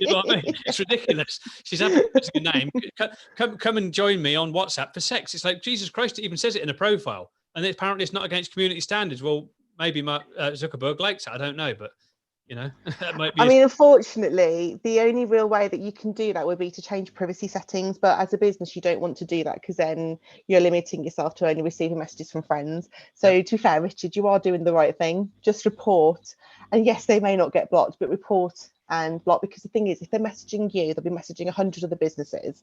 know what I mean? It's ridiculous. She's advertising a name. Come and join me on WhatsApp for sex. It's like, Jesus Christ, it even says it in a profile. And apparently it's not against community standards. Well, maybe Mark Zuckerberg likes it. I don't know. But, that might be. I mean, unfortunately, the only real way that you can do that would be to change privacy settings. But as a business, you don't want to do that because then you're limiting yourself to only receiving messages from friends. So to be fair, Richard, you are doing the right thing. Just report. And yes, they may not get blocked, but report and block, because the thing is, if they're messaging you, they'll be messaging 100 other businesses.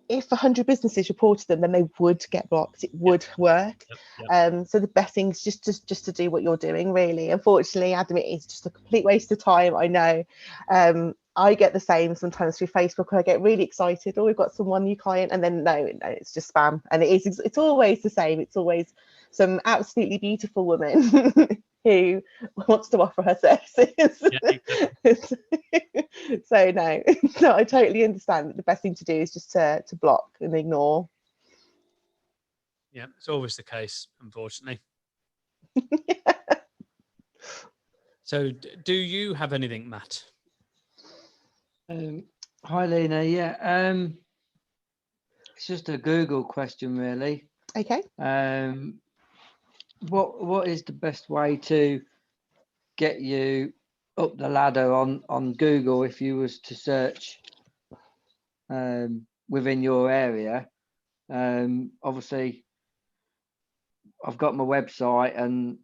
If 100 businesses reported them, then they would get blocked. It would work. So the best thing is just to do what you're doing, really. Unfortunately, Adam, it is just a complete waste of time. I know. I get the same sometimes through Facebook when I get really excited. Oh, we've got one new client, and then no, it's just spam. And it's always the same. It's always some absolutely beautiful woman who wants to offer her services. So no, I totally understand that the best thing to do is just to block and ignore. Yeah, it's always the case, unfortunately. So do you have anything, Matt? Hi, Leena. Yeah, it's just a Google question, really. Okay. What is the best way to get you up the ladder on Google if you was to search within your area? Obviously, I've got my website and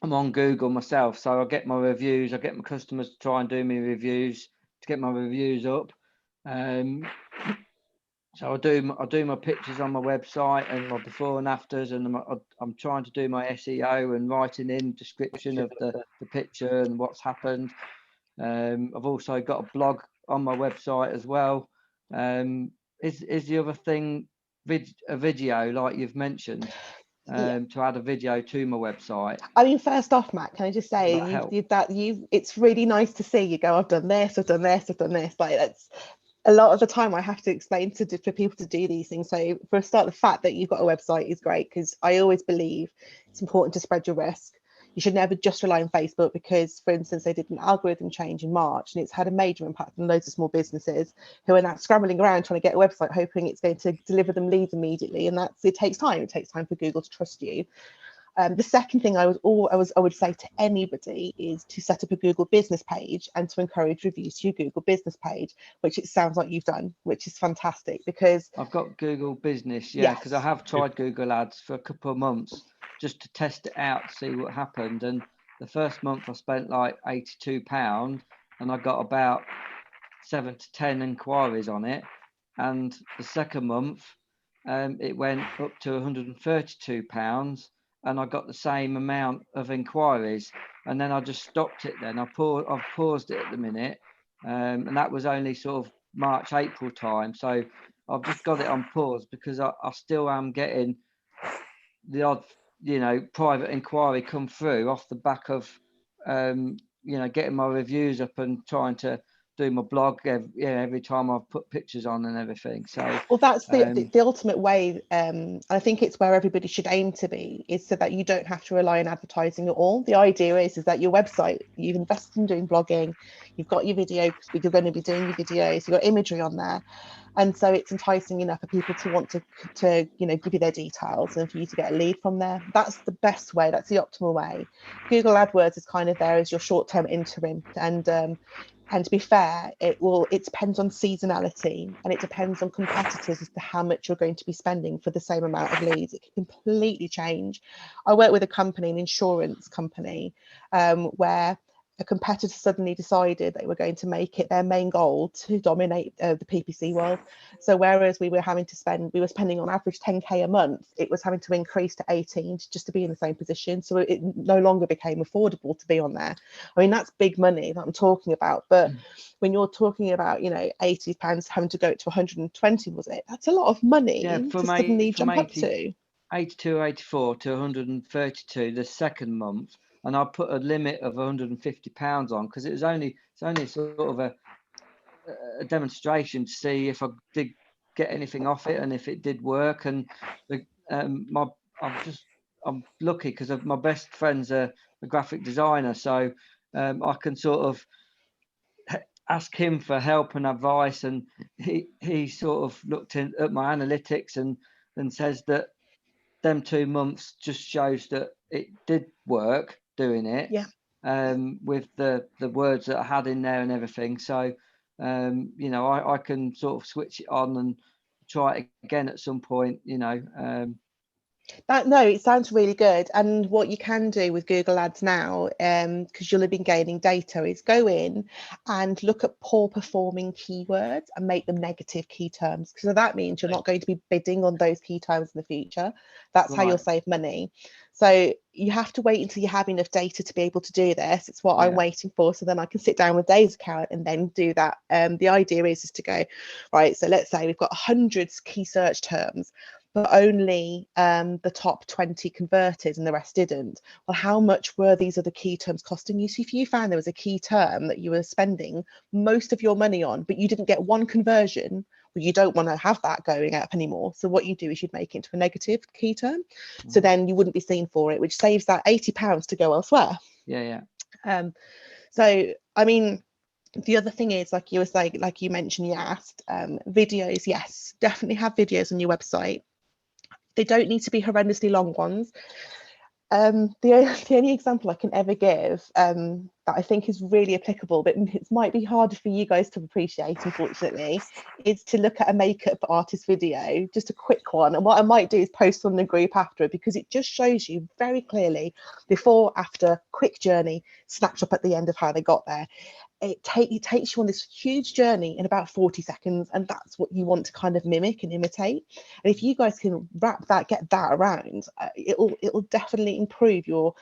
I'm on Google myself, so I get my reviews. I get my customers to try and do me reviews to get my reviews up. So I do my pictures on my website and my before and afters, and I'm trying to do my SEO and writing in description of the picture and what's happened. I've also got a blog on my website as well. Is the other thing a video, like you've mentioned? To add a video to my website. I mean, first off, Matt, can I just say it's really nice to see you go, I've done this, I've done this, I've done this. Like, that's a lot of the time I have to explain for people to do these things. So for a start, the fact that you've got a website is great, because I always believe it's important to spread your risk. You should never just rely on Facebook, because, for instance, they did an algorithm change in March and it's had a major impact on loads of small businesses who are now scrambling around trying to get a website, hoping it's going to deliver them leads immediately. And it takes time. It takes time for Google to trust you. The second thing I would say to anybody is to set up a Google business page and to encourage reviews to your Google business page, which it sounds like you've done, which is fantastic, because I've got Google business, because I have tried Google ads for a couple of months just to test it out, to see what happened. And the first month I spent like £82 and I got about 7 to 10 inquiries on it. And the second month it went up to £132 and I got the same amount of inquiries. And then I just stopped it then. I've paused it at the minute. And that was only sort of March, April time. So I've just got it on pause because I still am getting the odd, private inquiry come through off the back of, getting my reviews up and trying to do my blog every time I've put pictures on and everything. So well, that's the ultimate way, and I think it's where everybody should aim to be, is so that you don't have to rely on advertising at all. The idea is that your website, you've invested in doing blogging, you've got your video, you're going to be doing your videos, you've got imagery on there, and so it's enticing enough for people to want to give you their details and for you to get a lead from there. That's the best way. That's the optimal way. Google AdWords is kind of there as your short-term interim, and to be fair, it depends on seasonality and it depends on competitors as to how much you're going to be spending for the same amount of leads. It can completely change. I work with an insurance company, where a competitor suddenly decided they were going to make it their main goal to dominate the PPC world. So whereas we were spending on average 10k a month, it was having to increase to 18 just to be in the same position. So it no longer became affordable to be on there. I mean, that's big money that I'm talking about. But when you're talking about, you know, £80 having to go to 120, was it? That's a lot of money to suddenly jump up to. 82, 84 to 132 the second month. And I put a limit of £150 on, because it's only sort of a demonstration to see if I did get anything off it and if it did work. And I'm lucky because my best friend's a graphic designer, so I can sort of ask him for help and advice, and he sort of looked at my analytics and says that them 2 months just shows that it did work doing it. Yeah. With the words that I had in there and everything. So, you know, I can sort of switch it on and try it again at some point, you know. It sounds really good. And what you can do with Google Ads now, because you'll have been gaining data, is go in and look at poor performing keywords and make them negative key terms. So that means you're not going to be bidding on those key terms in the future. That's how you'll save money. So you have to wait until you have enough data to be able to do this. It's what I'm waiting for. So then I can sit down with Dave's account and then do that. The idea is to go, right, so let's say we've got hundreds key search terms, but only the top 20 converted and the rest didn't. Well, how much were these other key terms costing you? So if you found there was a key term that you were spending most of your money on, but you didn't get one conversion, well, you don't want to have that going up anymore. So what you do is you'd make it into a negative key term. So then you wouldn't be seen for it, which saves that £80 to go elsewhere. Yeah. So, I mean, the other thing is, like you were saying, like you mentioned, you asked, videos, yes, definitely have videos on your website. They don't need to be horrendously long ones. The only example I can ever give that I think is really applicable, but it might be harder for you guys to appreciate, unfortunately, is to look at a makeup artist video, just a quick one. And what I might do is post on the group after, because it just shows you very clearly before, after, quick journey, snapshot at the end of how they got there. It takes you on this huge journey in about 40 seconds, and that's what you want to kind of mimic and imitate. And if you guys can get that around, it'll definitely improve your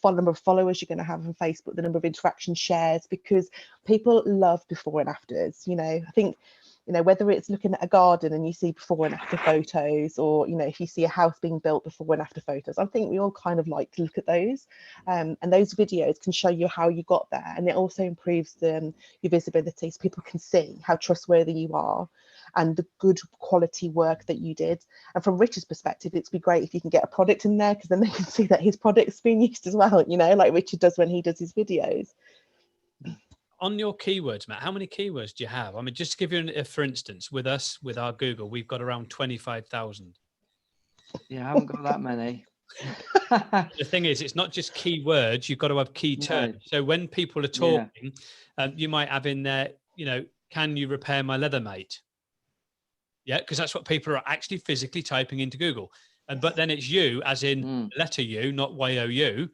number of followers you're going to have on Facebook, the number of interaction shares, because people love before and afters. You know, I think, you know, whether it's looking at a garden and you see before and after photos, or, you know, if you see a house being built, before and after photos, I think we all kind of like to look at those. And those videos can show you how you got there. And it also improves your visibility, so people can see how trustworthy you are and the good quality work that you did. And from Richard's perspective, it'd be great if you can get a product in there, because then they can see that his product's being used as well, you know, like Richard does when he does his videos. On your keywords, Matt, how many keywords do you have? I mean, just to give you for instance, with our Google, we've got around 25,000. Yeah, I haven't got that many. The thing is, it's not just keywords, you've got to have key terms. No. So when people are talking, you might have in there, you know, can you repair my leather mate? Yeah, because that's what people are actually physically typing into Google. But then it's you, as in letter U, not YOU. You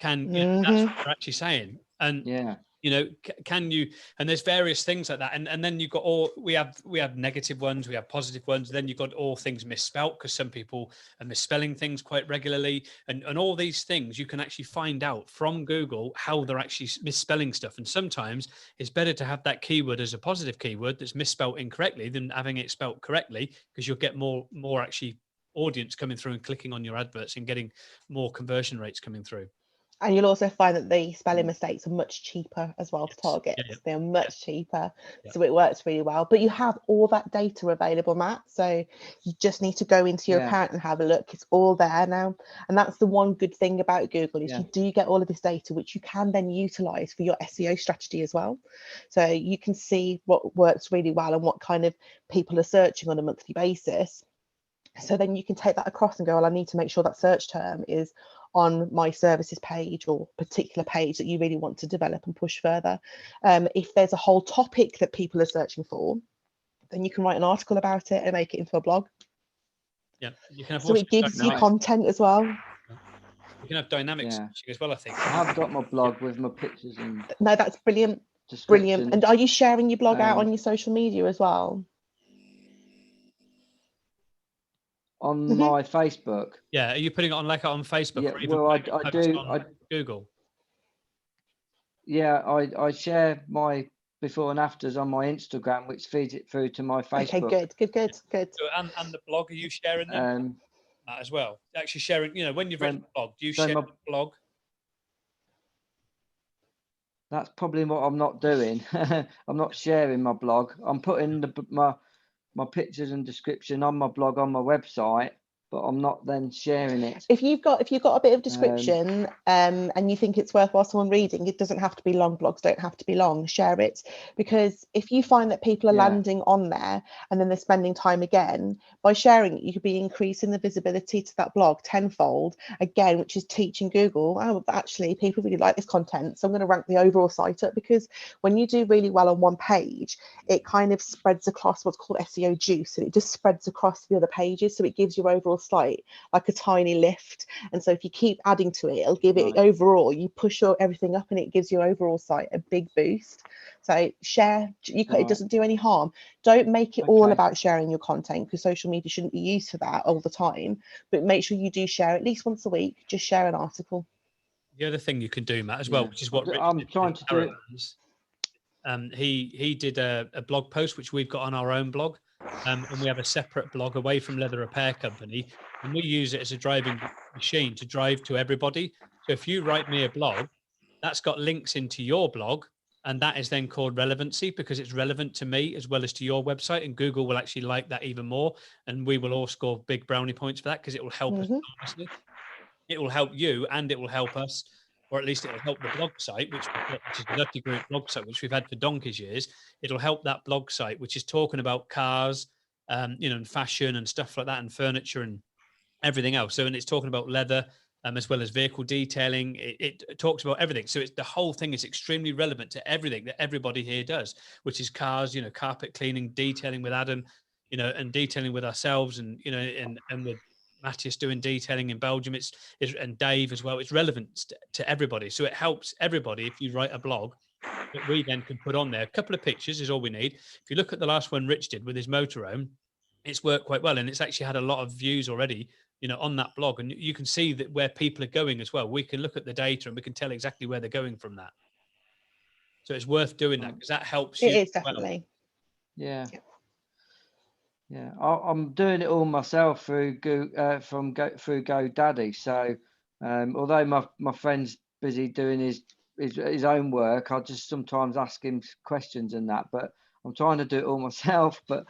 know, that's what they're actually saying. And you know, can you, and there's various things like that. And then you've got we have negative ones, we have positive ones. Then you've got all things misspelt, because some people are misspelling things quite regularly. And all these things, you can actually find out from Google how they're actually misspelling stuff. And sometimes it's better to have that keyword as a positive keyword that's misspelt incorrectly than having it spelt correctly, because you'll get more actually audience coming through and clicking on your adverts and getting more conversion rates coming through. And you'll also find that the spelling mistakes are much cheaper as well to target. They're much cheaper. So it works really well. But you have all that data available, Matt. So you just need to go into your account and have a look. It's all there now. And that's the one good thing about Google, is you do get all of this data, which you can then utilize for your SEO strategy as well. So you can see what works really well and what kind of people are searching on a monthly basis. So then you can take that across and go, well, I need to make sure that search term is on my services page or particular page that you really want to develop and push further. If there's a whole topic that people are searching for, then you can write an article about it and make it into a blog. Yeah, you can have so it gives you content as well. You can have dynamic Yeah. searching as well, I think. I have got my blog with my pictures and No, that's brilliant. descriptions. Brilliant. And are you sharing your blog out on your social media as well? On my Facebook. Yeah, are you putting it on like on Facebook? Yeah, or even well, I post do. on Google. Yeah, I share my before and afters on my Instagram, which feeds it through to my Facebook. Okay, good. And the blog, are you sharing them as well? Actually sharing, you know, when you've written a blog, do you share the blog? That's probably what I'm not doing. I'm not sharing my blog. I'm putting my pictures and description on my blog on my website, but I'm not then sharing it. If you've got a bit of description and you think it's worthwhile someone reading, it doesn't have to be long. Blogs don't have to be long. Share it, because if you find that people are landing on there and then they're spending time again, by sharing it, you could be increasing the visibility to that blog tenfold again, which is teaching Google, oh, actually people really like this content, so I'm going to rank the overall site up. Because when you do really well on one page, it kind of spreads across what's called SEO juice, and it just spreads across the other pages, so it gives your overall site like a tiny lift. And so if you keep adding to it, it'll give it overall, you push everything up and it gives your overall site a big boost. So share, it doesn't do any harm. Don't make it all about sharing your content, because social media shouldn't be used for that all the time, but make sure you do share at least once a week. Just share an article. The other thing you can do, Matt, as well, which is what I'm trying to do. He did a blog post which we've got on our own blog, and we have a separate blog away from Leather Repair Company, and we use it as a driving machine to drive to everybody. So if you write me a blog, that's got links into your blog, and that is then called relevancy, because it's relevant to me as well as to your website, and Google will actually like that even more, and we will all score big brownie points for that, because it will help us enormously. It will help you, and it will help us, or at least it will help the blog site, which is the Dirty Group blog site, which we've had for donkey's years. It'll help that blog site, which is talking about cars, you know, and fashion and stuff like that, and furniture and everything else. So, and it's talking about leather, as well as vehicle detailing. It talks about everything. So it's the whole thing is extremely relevant to everything that everybody here does, which is cars, you know, carpet cleaning, detailing with Adam, you know, and detailing with ourselves, and, you know, and with Matthias doing detailing in Belgium, and Dave as well. It's relevant to everybody. So it helps everybody if you write a blog that we then can put on there. A couple of pictures is all we need. If you look at the last one Rich did with his motorhome, it's worked quite well, and it's actually had a lot of views already, you know, on that blog. And you can see that where people are going as well. We can look at the data and we can tell exactly where they're going from that. So it's worth doing that, because that helps you. It is definitely. Yeah. Yeah, I'm doing it all myself through through GoDaddy. So although my friend's busy doing his own work, I just sometimes ask him questions and that. But I'm trying to do it all myself. But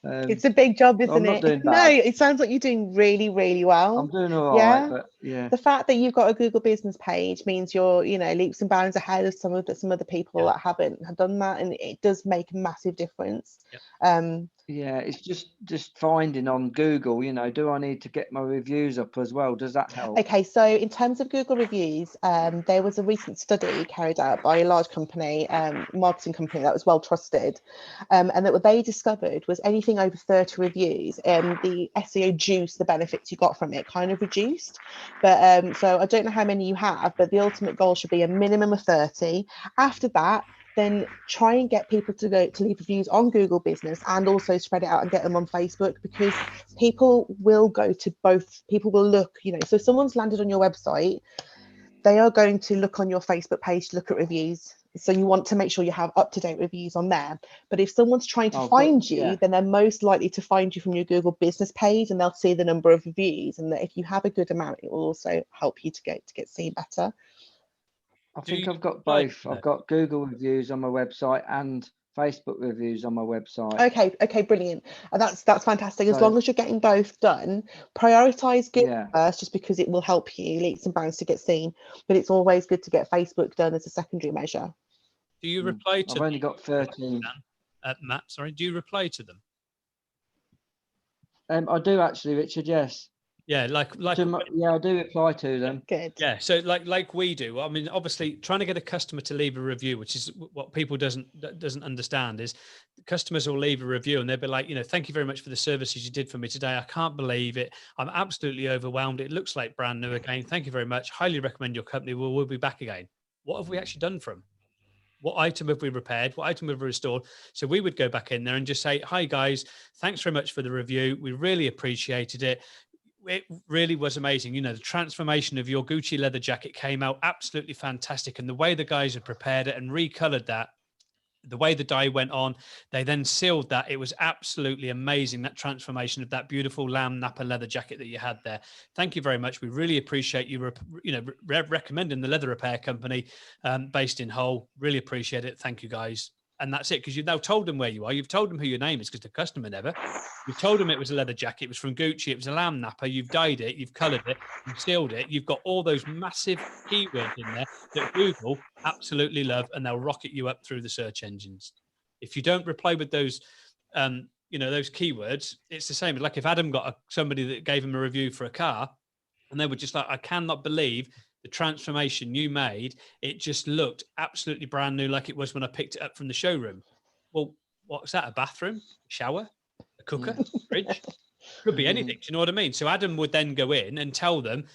it's a big job, isn't it? No, it sounds like you're doing really, really well. I'm doing all right, but yeah. The fact that you've got a Google business page means you're, you know, leaps and bounds ahead of some other people that haven't done that, and it does make a massive difference. Yeah, it's just finding on Google, you know, do I need to get my reviews up as well? Does that help? Okay, so in terms of Google reviews, there was a recent study carried out by a large company, marketing company that was well trusted, and that what they discovered was anything over 30 reviews, the SEO juice, the benefits you got from it kind of reduced. But so I don't know how many you have, but the ultimate goal should be a minimum of 30. After that, then try and get people to leave reviews on Google Business, and also spread it out and get them on Facebook, because people will go to both. People will look, you know, so if someone's landed on your website, they are going to look on your Facebook page to look at reviews. So you want to make sure you have up-to-date reviews on there. But if someone's trying to find you, then they're most likely to find you from your Google Business page, and they'll see the number of reviews. And that if you have a good amount, it will also help you to get seen better. I think I've got both. I've got Google reviews on my website and Facebook reviews on my website. Okay, brilliant. That's fantastic. As long as you're getting both done, prioritize Google first, just because it will help you leaps and bounds to get seen. But it's always good to get Facebook done as a secondary measure. Do you reply to? I've only got 13. Matt, sorry. Do you reply to them? I do actually, Richard. Yes. Yeah, Yeah, I do reply to them. Good. yeah. So like we do. I mean, obviously, trying to get a customer to leave a review, which is what people doesn't understand, is customers will leave a review and they'll be like, thank you very much for the services you did for me today. I can't believe it. I'm absolutely overwhelmed. It looks like brand new again. Thank you very much. Highly recommend your company. We'll be back again. What have we actually done for them? What item have we repaired? What item have we restored? So we would go back in there and just say, hi guys, thanks very much for the review. We really appreciated it. It really was amazing. The transformation of your Gucci leather jacket came out absolutely fantastic. And the way the guys had prepared it and recolored that, the way the dye went on, they then sealed that. It was absolutely amazing, that transformation of that beautiful lamb Napa leather jacket that you had there. Thank you very much. We really appreciate you, recommending the leather repair company based in Hull. Really appreciate it. Thank you, guys. And that's it, because you've now told them where you are. You've told them who your name is, because the customer never. You've told them it was a leather jacket. It was from Gucci. It was a lamb Napa. You've dyed it. You've coloured it. You've sealed it. You've got all those massive keywords in there that Google absolutely love, and they'll rocket you up through the search engines. If you don't reply with those, those keywords, it's the same. Like if Adam got somebody that gave him a review for a car, and they were just like, I cannot believe the transformation you made. It just looked absolutely brand new, like it was when I picked it up from the showroom. Well, what's that? A bathroom, shower, a cooker, fridge? Could be anything. Do you know what I mean? So Adam would then go in and tell them,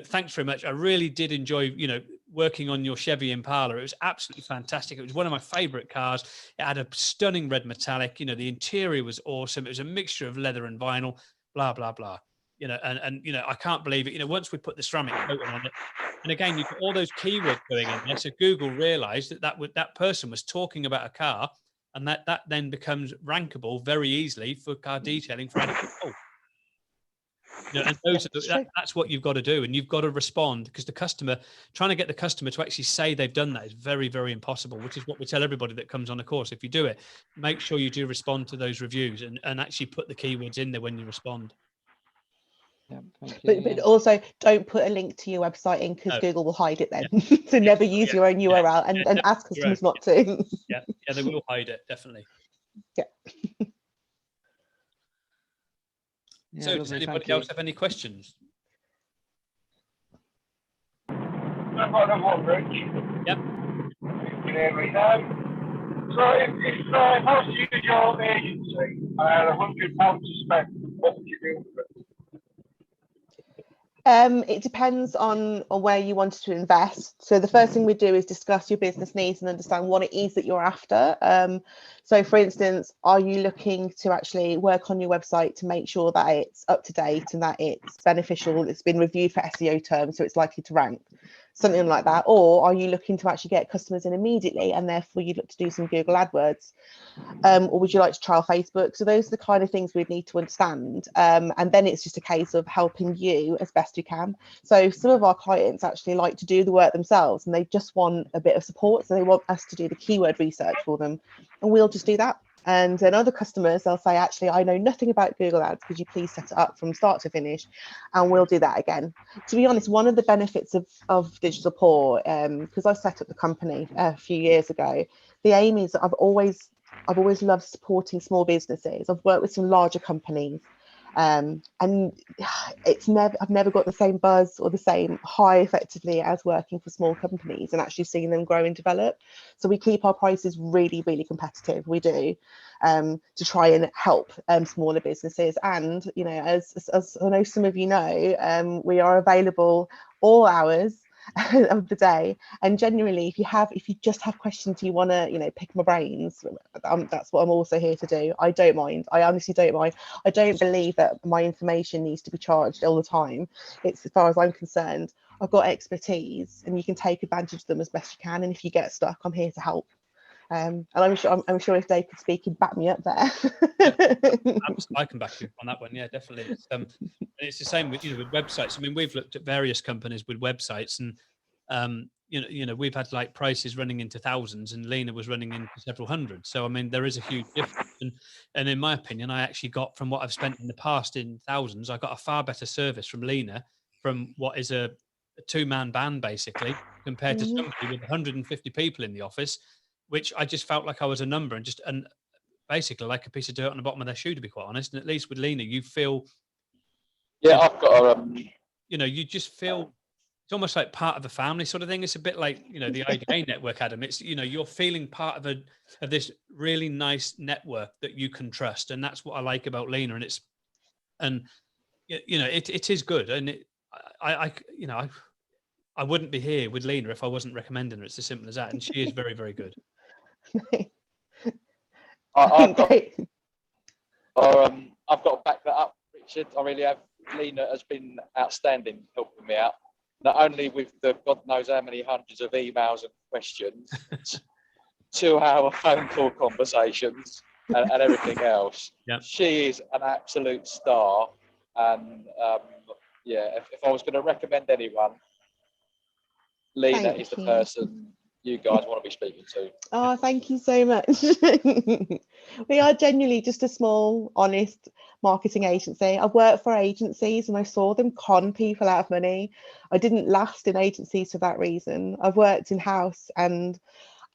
thanks very much. I really did enjoy, working on your Chevy Impala. It was absolutely fantastic. It was one of my favorite cars. It had a stunning red metallic. The interior was awesome. It was a mixture of leather and vinyl, blah, blah, blah. I can't believe it. Once we put the ceramic coating on it, and again, you've got all those keywords going in there. So Google realized that person was talking about a car, and that then becomes rankable very easily for car detailing for any people. And that's what you've got to do, and you've got to respond, because trying to get the customer to actually say they've done that is very, very impossible, which is what we tell everybody that comes on the course. If you do it, make sure you do respond to those reviews and actually put the keywords in there when you respond. Yeah, but also don't put a link to your website in, because Google will hide it then. Yeah. So never use your own URL, and ask customers not to. Yeah, they will hide it, definitely. Yeah. So does anybody else have any questions? I've got another one, Rich. Yep. You can hear me now. So if I was to use your agency and I had £100 to spend, what would you do with it? It depends on where you wanted to invest. So the first thing we do is discuss your business needs and understand what it is that you're after. So for instance, are you looking to actually work on your website to make sure that it's up to date and that it's beneficial, it's been reviewed for SEO terms, so it's likely to rank, something like that? Or are you looking to actually get customers in immediately, and therefore you'd look to do some Google AdWords? Or would you like to trial Facebook? So those are the kind of things we'd need to understand. And then it's just a case of helping you as best we can. So some of our clients actually like to do the work themselves, and they just want a bit of support. So they want us to do the keyword research for them, and we'll just do that. And then other customers, they'll say, actually, I know nothing about Google Ads. Could you please set it up from start to finish? And we'll do that again. To be honest, one of the benefits of Digital Paw, because I set up the company a few years ago, the aim is that I've always loved supporting small businesses. I've worked with some larger companies, and I've never got the same buzz or the same high effectively as working for small companies and actually seeing them grow and develop. So we keep our prices really, really competitive. We do, to try and help smaller businesses. And as I know some of you know, we are available all hours of the day, and generally if you just have questions, you want to pick my brains, that's what I'm also here to do. I don't mind. I honestly don't mind. I don't believe that my information needs to be charged all the time. It's, as far as I'm concerned, I've got expertise and you can take advantage of them as best you can, and if you get stuck, I'm here to help. And I'm sure if Dave could speak, he'd back me up there. I can back you on that one. Yeah, definitely. It's the same with websites. I mean, we've looked at various companies with websites, and we've had like prices running into thousands, and Leena was running into several hundred. So I mean, there is a huge difference. And in my opinion, I actually got, from what I've spent in the past in thousands, I got a far better service from Leena, from what is a two-man band basically, compared to somebody with 150 people in the office, which I just felt like I was a number and basically like a piece of dirt on the bottom of their shoe, to be quite honest. And at least with Leena, you feel Yeah, I've got a. You know, you just feel it's almost like part of the family sort of thing. It's a bit like, you know, the IDA network, Adam. It's, you know, you're feeling part of this really nice network that you can trust, and that's what I like about Leena. And you know, it is good, and I wouldn't be here with Leena if I wasn't recommending her. It's as simple as that, and she is very, very good. I've got to back that up, Richard. I really have. Leena has been outstanding helping me out, not only with the God knows how many hundreds of emails and questions, 2-hour phone call conversations, and everything else. Yep. She is an absolute star. And yeah, if I was going to recommend anyone, Leena is the person you guys want to be speaking to. Oh, thank you so much. We are genuinely just a small, honest marketing agency. I've worked for agencies and I saw them con people out of money. I didn't last in agencies for that reason. I've worked in-house and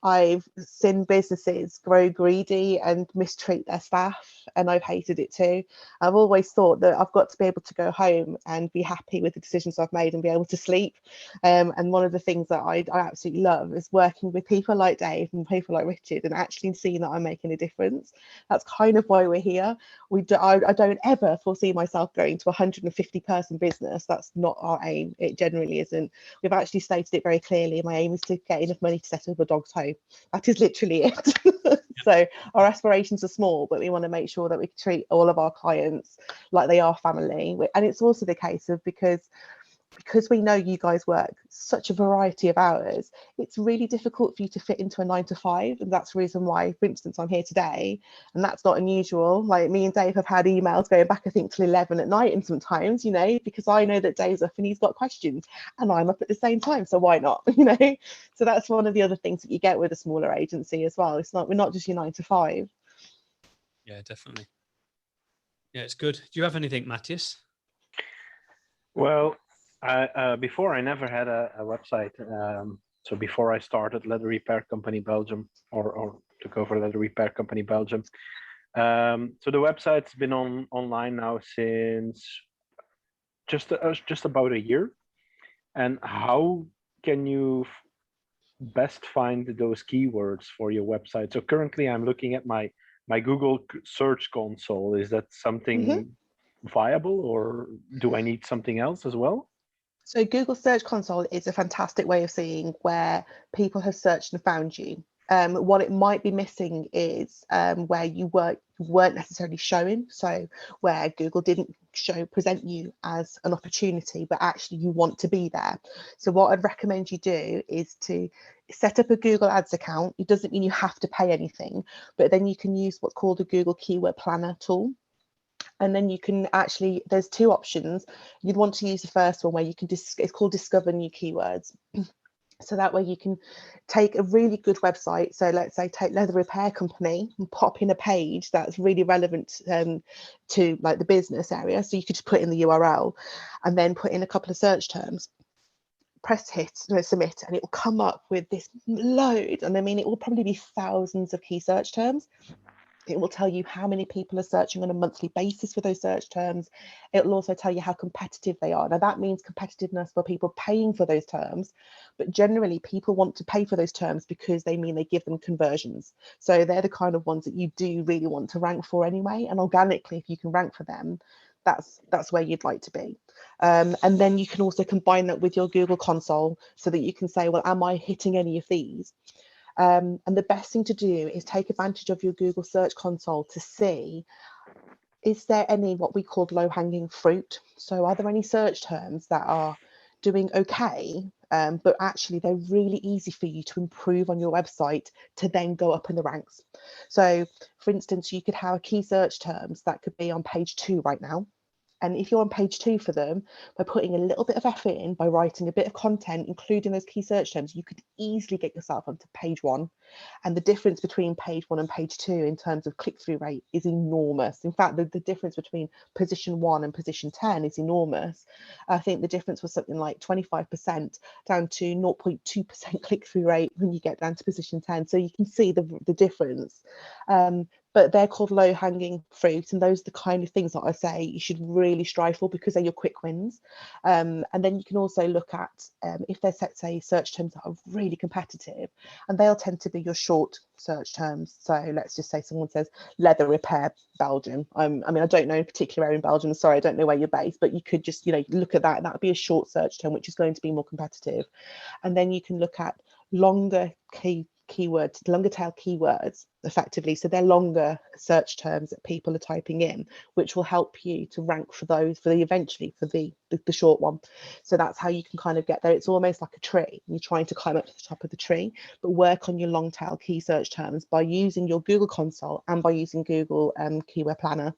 I've seen businesses grow greedy and mistreat their staff, and I've hated it too. I've always thought that I've got to be able to go home and be happy with the decisions I've made and be able to sleep. And one of the things that I absolutely love is working with people like Dave and people like Richard and actually seeing that I'm making a difference. That's kind of why we're here. I don't ever foresee myself going to a 150 person business. That's not our aim. It generally isn't. We've actually stated it very clearly. My aim is to get enough money to set up a dog's home. That is literally it. So our aspirations are small, but we want to make sure that we treat all of our clients like they are family. And it's also the case of because we know you guys work such a variety of hours, it's really difficult for you to fit into a 9 to 5. And that's the reason why, for instance, I'm here today. And that's not unusual. Like me and Dave have had emails going back, I think, till 11 at night. And sometimes, you know, because I know that Dave's up and he's got questions and I'm up at the same time. So why not? You know, so that's one of the other things that you get with a smaller agency as well. We're not just your 9 to 5. Yeah, definitely. Yeah, it's good. Do you have anything, Matthias? Well, before I never had a website. So before I started Leather Repair Company Belgium or took over Leather Repair Company Belgium. So the website's been online now since just about a year. And how can you best find those keywords for your website? So currently I'm looking at my Google search console. Is that something viable, or do I need something else as well? So Google Search Console is a fantastic way of seeing where people have searched and found you. What it might be missing is where you weren't necessarily showing. So where Google didn't present you as an opportunity, but actually you want to be there. So what I'd recommend you do is to set up a Google Ads account. It doesn't mean you have to pay anything, but then you can use what's called a Google Keyword Planner tool. And then you can actually, there's 2 options. You'd want to use the first one where you can, it's called Discover New Keywords. So that way you can take a really good website. So let's say take Leather Repair Company and pop in a page that's really relevant to like the business area. So you could just put in the URL and then put in a couple of search terms. Press submit, and it will come up with this load. And I mean, it will probably be thousands of key search terms. It will tell you how many people are searching on a monthly basis for those search terms. It will also tell you how competitive they are. Now that means competitiveness for people paying for those terms, but generally people want to pay for those terms because they mean they give them conversions. So they're the kind of ones that you do really want to rank for anyway. And organically, if you can rank for them, that's where you'd like to be. And then you can also combine that with your Google console so that you can say, well, am I hitting any of these? And the best thing to do is take advantage of your Google Search Console to see, is there any what we call low-hanging fruit? So are there any search terms that are doing okay, but actually they're really easy for you to improve on your website to then go up in the ranks? So for instance, you could have key search terms that could be on page 2 right now. And if you're on page 2 for them, by putting a little bit of effort in, by writing a bit of content, including those key search terms, you could easily get yourself onto page 1. And the difference between page 1 and page 2 in terms of click-through rate is enormous. In fact, the difference between position 1 and position 10 is enormous. I think the difference was something like 25% down to 0.2% click-through rate when you get down to position 10. So you can see the difference. but they're called low hanging fruit, and those are the kind of things that I say you should really strive for, because they're your quick wins. And then you can also look at if there's, let's say, search terms that are really competitive, and they'll tend to be your short search terms. So let's just say someone says leather repair Belgium. I mean, I don't know in particular area in Belgium, sorry, I don't know where you're based, but you could just, you know, look at that. That would be a short search term, which is going to be more competitive. And then you can look at longer keywords, longer tail keywords effectively. So they're longer search terms that people are typing in, which will help you to rank for those, for the eventually for the short one. So that's how you can kind of get there. It's almost like a tree. You're trying to climb up to the top of the tree, but work on your long tail key search terms by using your Google console and by using Google Keyword Planner.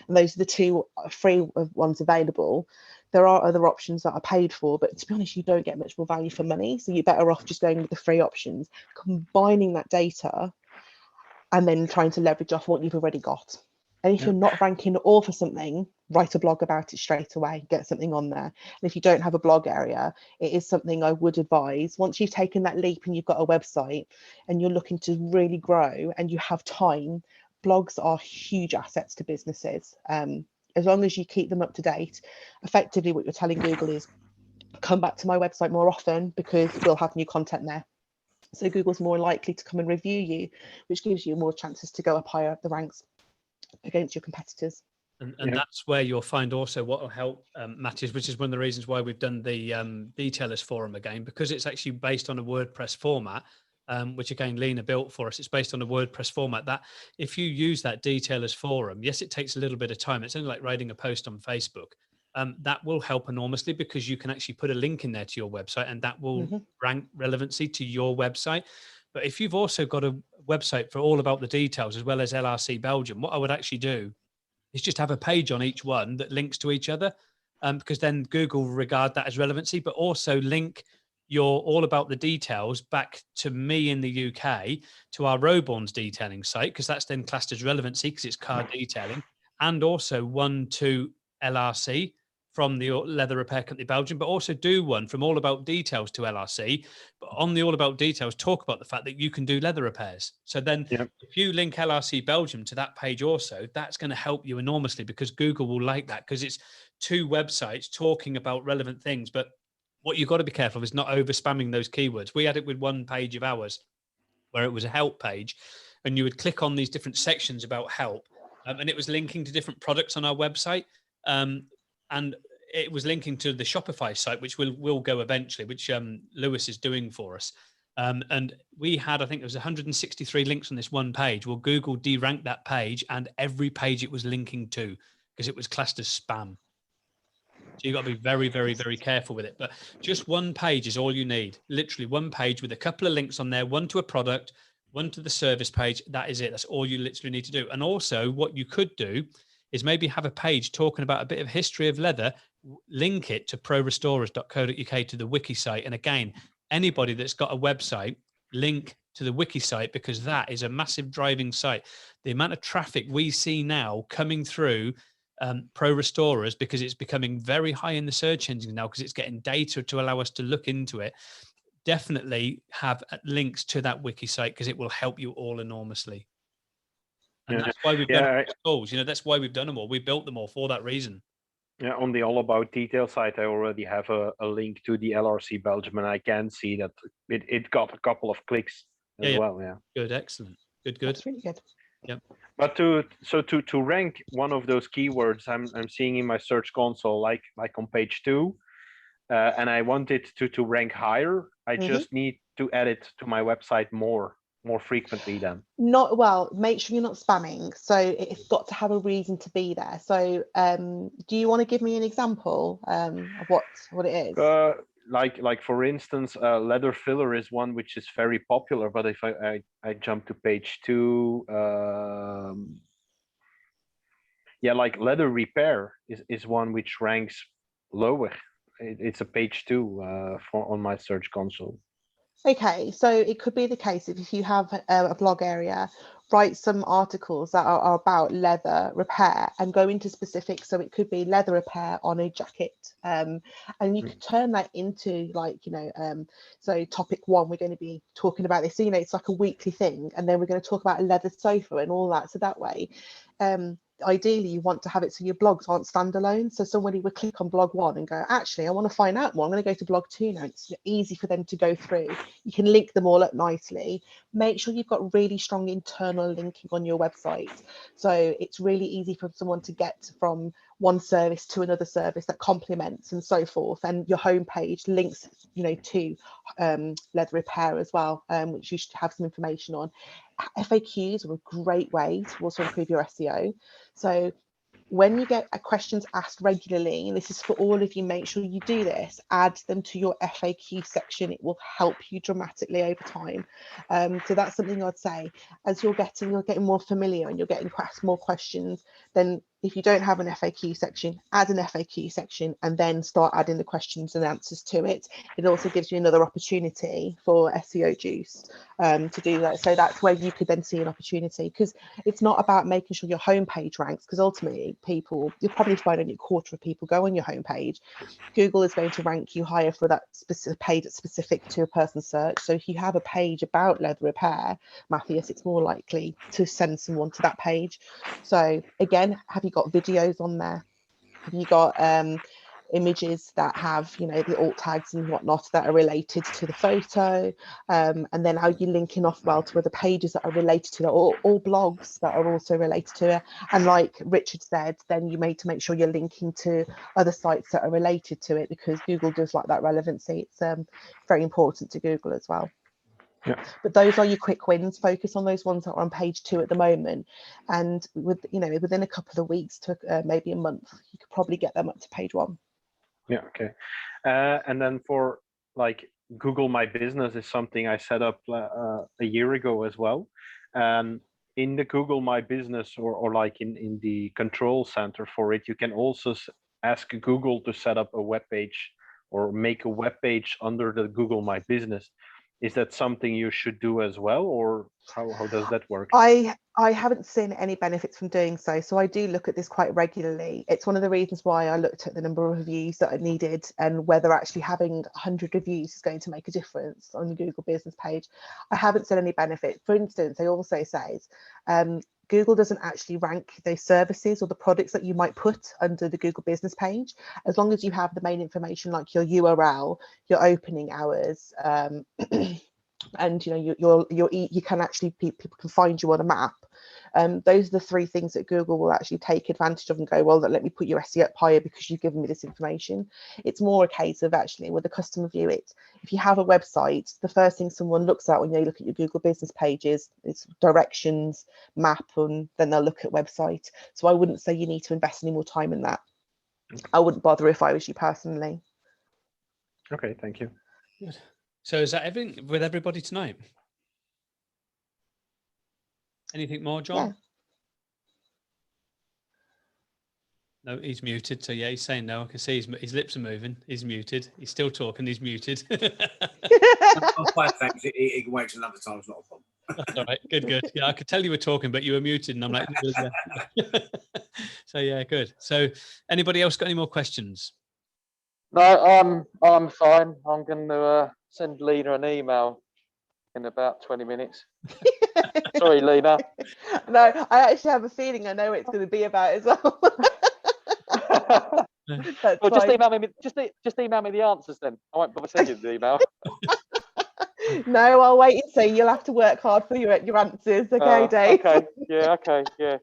And those are the two free ones available. There are other options that are paid for, but to be honest, you don't get much more value for money. So you're better off just going with the free options, combining that data, and then trying to leverage off what you've already got. And if you're not ranking at all for something, write a blog about it straight away, get something on there. And if you don't have a blog area, it is something I would advise. Once you've taken that leap and you've got a website and you're looking to really grow and you have time, blogs are huge assets to businesses. As long as you keep them up to date. Effectively, what you're telling Google is, come back to my website more often because we'll have new content there. So Google's more likely to come and review you, which gives you more chances to go up higher up the ranks against your competitors. And that's where you'll find also what will help, Matthews, which is one of the reasons why we've done the Detailers Forum again, because it's actually based on a WordPress format. Which again, Leena built for us. It's based on a WordPress format that if you use that Detailers Forum, yes, it takes a little bit of time. It's only like writing a post on Facebook. That will help enormously because you can actually put a link in there to your website and that will rank relevancy to your website. But if you've also got a website for all about the details as well as LRC Belgium, what I would actually do is just have a page on each one that links to each other, because then Google will regard that as relevancy, but also link your all about the details back to me in the UK to our Roborn's detailing site, because that's then classed as relevancy because it's car detailing, and also one to LRC from the Leather Repair Company Belgium, but also do one from All About Details to LRC. But on the All About Details, talk about the fact that you can do leather repairs. So then if you link LRC Belgium to that page also, that's going to help you enormously because Google will like that because it's two websites talking about relevant things. But what you've got to be careful of is not over spamming those keywords. We had it with one page of ours where it was a help page and you would click on these different sections about help, and it was linking to different products on our website. And it was linking to the Shopify site, which will go eventually, which Lewis is doing for us. And we had, I think it was 163 links on this one page. Well, Google deranked that page and every page it was linking to because it was classed as spam. So you've got to be very, very, very careful with it. But just one page is all you need. Literally one page with a couple of links on there, one to a product, one to the service page. That is it. That's all you literally need to do. And also what you could do is maybe have a page talking about a bit of history of leather, link it to prorestorers.co.uk to the wiki site. And again, anybody that's got a website, link to the wiki site because that is a massive driving site. The amount of traffic we see now coming through Pro Restorers, because it's becoming very high in the search engine now because it's getting data to allow us to look into it, definitely have links to that wiki site because it will help you all enormously. And that's why we've done tools. You know, that's why we've done them all. We built them all for that reason. Yeah, on the All About Detail site, I already have a link to the LRC Belgium, and I can see that it got a couple of clicks as well. Yeah. Good, excellent. Good. That's really good. Yep. But to rank one of those keywords, I'm seeing in my search console, like on page 2, and I want it to rank higher. I just need to add it to my website more frequently then. Not well, make sure you're not spamming. So it's got to have a reason to be there. So do you want to give me an example of what it is? Like for instance, leather filler is one which is very popular, but if I jump to page 2, like leather repair is one which ranks lower. It's a page 2 on my search console. Okay, so it could be the case if you have a blog area write some articles that are about leather repair and go into specifics. So it could be leather repair on a jacket, and you could turn that into like, so topic 1, we're going to be talking about this. So, it's like a weekly thing, and then we're going to talk about a leather sofa and all that. So that way, ideally you want to have it so your blogs aren't standalone, so somebody would click on blog 1 and go, actually I want to find out more, I'm going to go to blog 2 now. It's easy for them to go through. You can link them all up nicely. Make sure you've got really strong internal linking on your website, so it's really easy for someone to get from one service to another service that complements and so forth, and your homepage links to leather repair as well, which you should have some information on. FAQs are a great way to also improve your SEO. So when you get questions asked regularly, and this is for all of you, make sure you do this, add them to your FAQ section. It will help you dramatically over time. So that's something I'd say. As you're getting more familiar and you're getting asked more questions, then if you don't have an FAQ section, add an FAQ section and then start adding the questions and answers to it. It also gives you another opportunity for SEO juice to do that. So that's where you could then see an opportunity, because it's not about making sure your homepage ranks, because ultimately you'll probably find only a quarter of people go on your homepage. Google is going to rank you higher for that specific page that's specific to a person's search. So if you have a page about leather repair, Matthias, it's more likely to send someone to that page. So again, have you got videos on there? Have you got images that have the alt tags and whatnot that are related to the photo, and then are you linking off well to other pages that are related to that, or blogs that are also related to it? And like Richard said, then you need to make sure you're linking to other sites that are related to it, because Google does like that relevancy. It's very important to Google as well. Yeah. But those are your quick wins. Focus on those ones that are on page 2 at the moment, and within a couple of weeks to maybe a month, you could probably get them up to page 1. Yeah, okay. And then for like Google My Business is something I set up a year ago as well. In the Google My Business, or like in the control center for it, you can also ask Google to set up a web page or make a web page under the Google My Business. Is that something you should do as well, or how does that work? I haven't seen any benefits from doing so, so I do look at this quite regularly. It's one of the reasons why I looked at the number of reviews that are needed and whether actually having 100 reviews is going to make a difference on the Google business page. I haven't seen any benefit. For instance, they also say Google doesn't actually rank those services or the products that you might put under the Google business page, as long as you have the main information like your URL, your opening hours, and you can actually, people can find you on a map. Those are the 3 things that Google will actually take advantage of and go, well, let me put your SEO up higher because you've given me this information. It's more a case of actually, with the customer view, if you have a website, the first thing someone looks at when they look at your Google business pages is directions, map, and then they'll look at website. So I wouldn't say you need to invest any more time in that. I wouldn't bother if I was you personally. Okay, thank you. Good. So is that everything with everybody tonight? Anything more, John? Yeah. No, he's muted. So yeah, he's saying no. I can see his lips are moving. He's muted. He's still talking. He's muted. I'm fine, thanks. It can wait till another time. It's not a problem. That's all right. Good. Yeah, I could tell you were talking, but you were muted, and I'm like, yeah. So yeah, good. So anybody else got any more questions? No, I'm fine. I'm going to send Leena an email in about 20 minutes. Sorry, Leena. No, I actually have a feeling I know what it's going to be about as well. Well, just email me. Just email me the answers then. I won't bother sending the email. No, I'll wait and see. You'll have to work hard for your answers. Okay, Dave. Okay. Yeah. Okay. Yeah.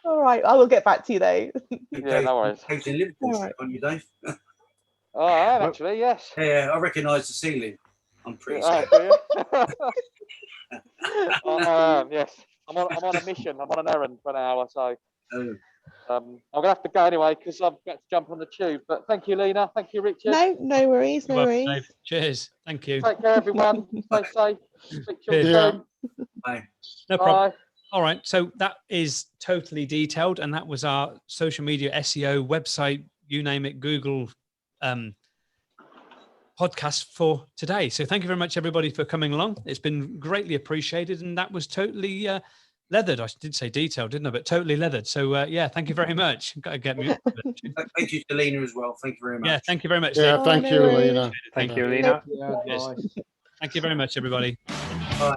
All right. I will get back to you though. Yeah. No worries. In Liverpool, All right. on you, Dave. Oh, I am actually. Yes. Yeah, I recognise the ceiling. I'm pretty sure. Yes. I'm on a mission. I'm on an errand for an hour, so I'm gonna have to go anyway because I've got to jump on the tube. But thank you, Leena. Thank you, Richard. No worries. No worries. Dave. Cheers. Thank you. Take care, everyone. Stay safe. Speak to you soon. Bye. No problem. All right. So that is totally detailed, and that was our social media SEO website, you name it, Google podcast for today. So thank you very much, everybody, for coming along. It's been greatly appreciated, and that was totally leathered. I did say detailed, didn't I? But totally leathered. So yeah, thank you very much. Got to get me. Thank you to Leena as well. Thank you very much. Yeah, thank you very much. Yeah, Lee. thank no you, worries. Leena. Thank you, Thank Leena. Yeah, Cheers. advice. Thank you very much, everybody. Bye.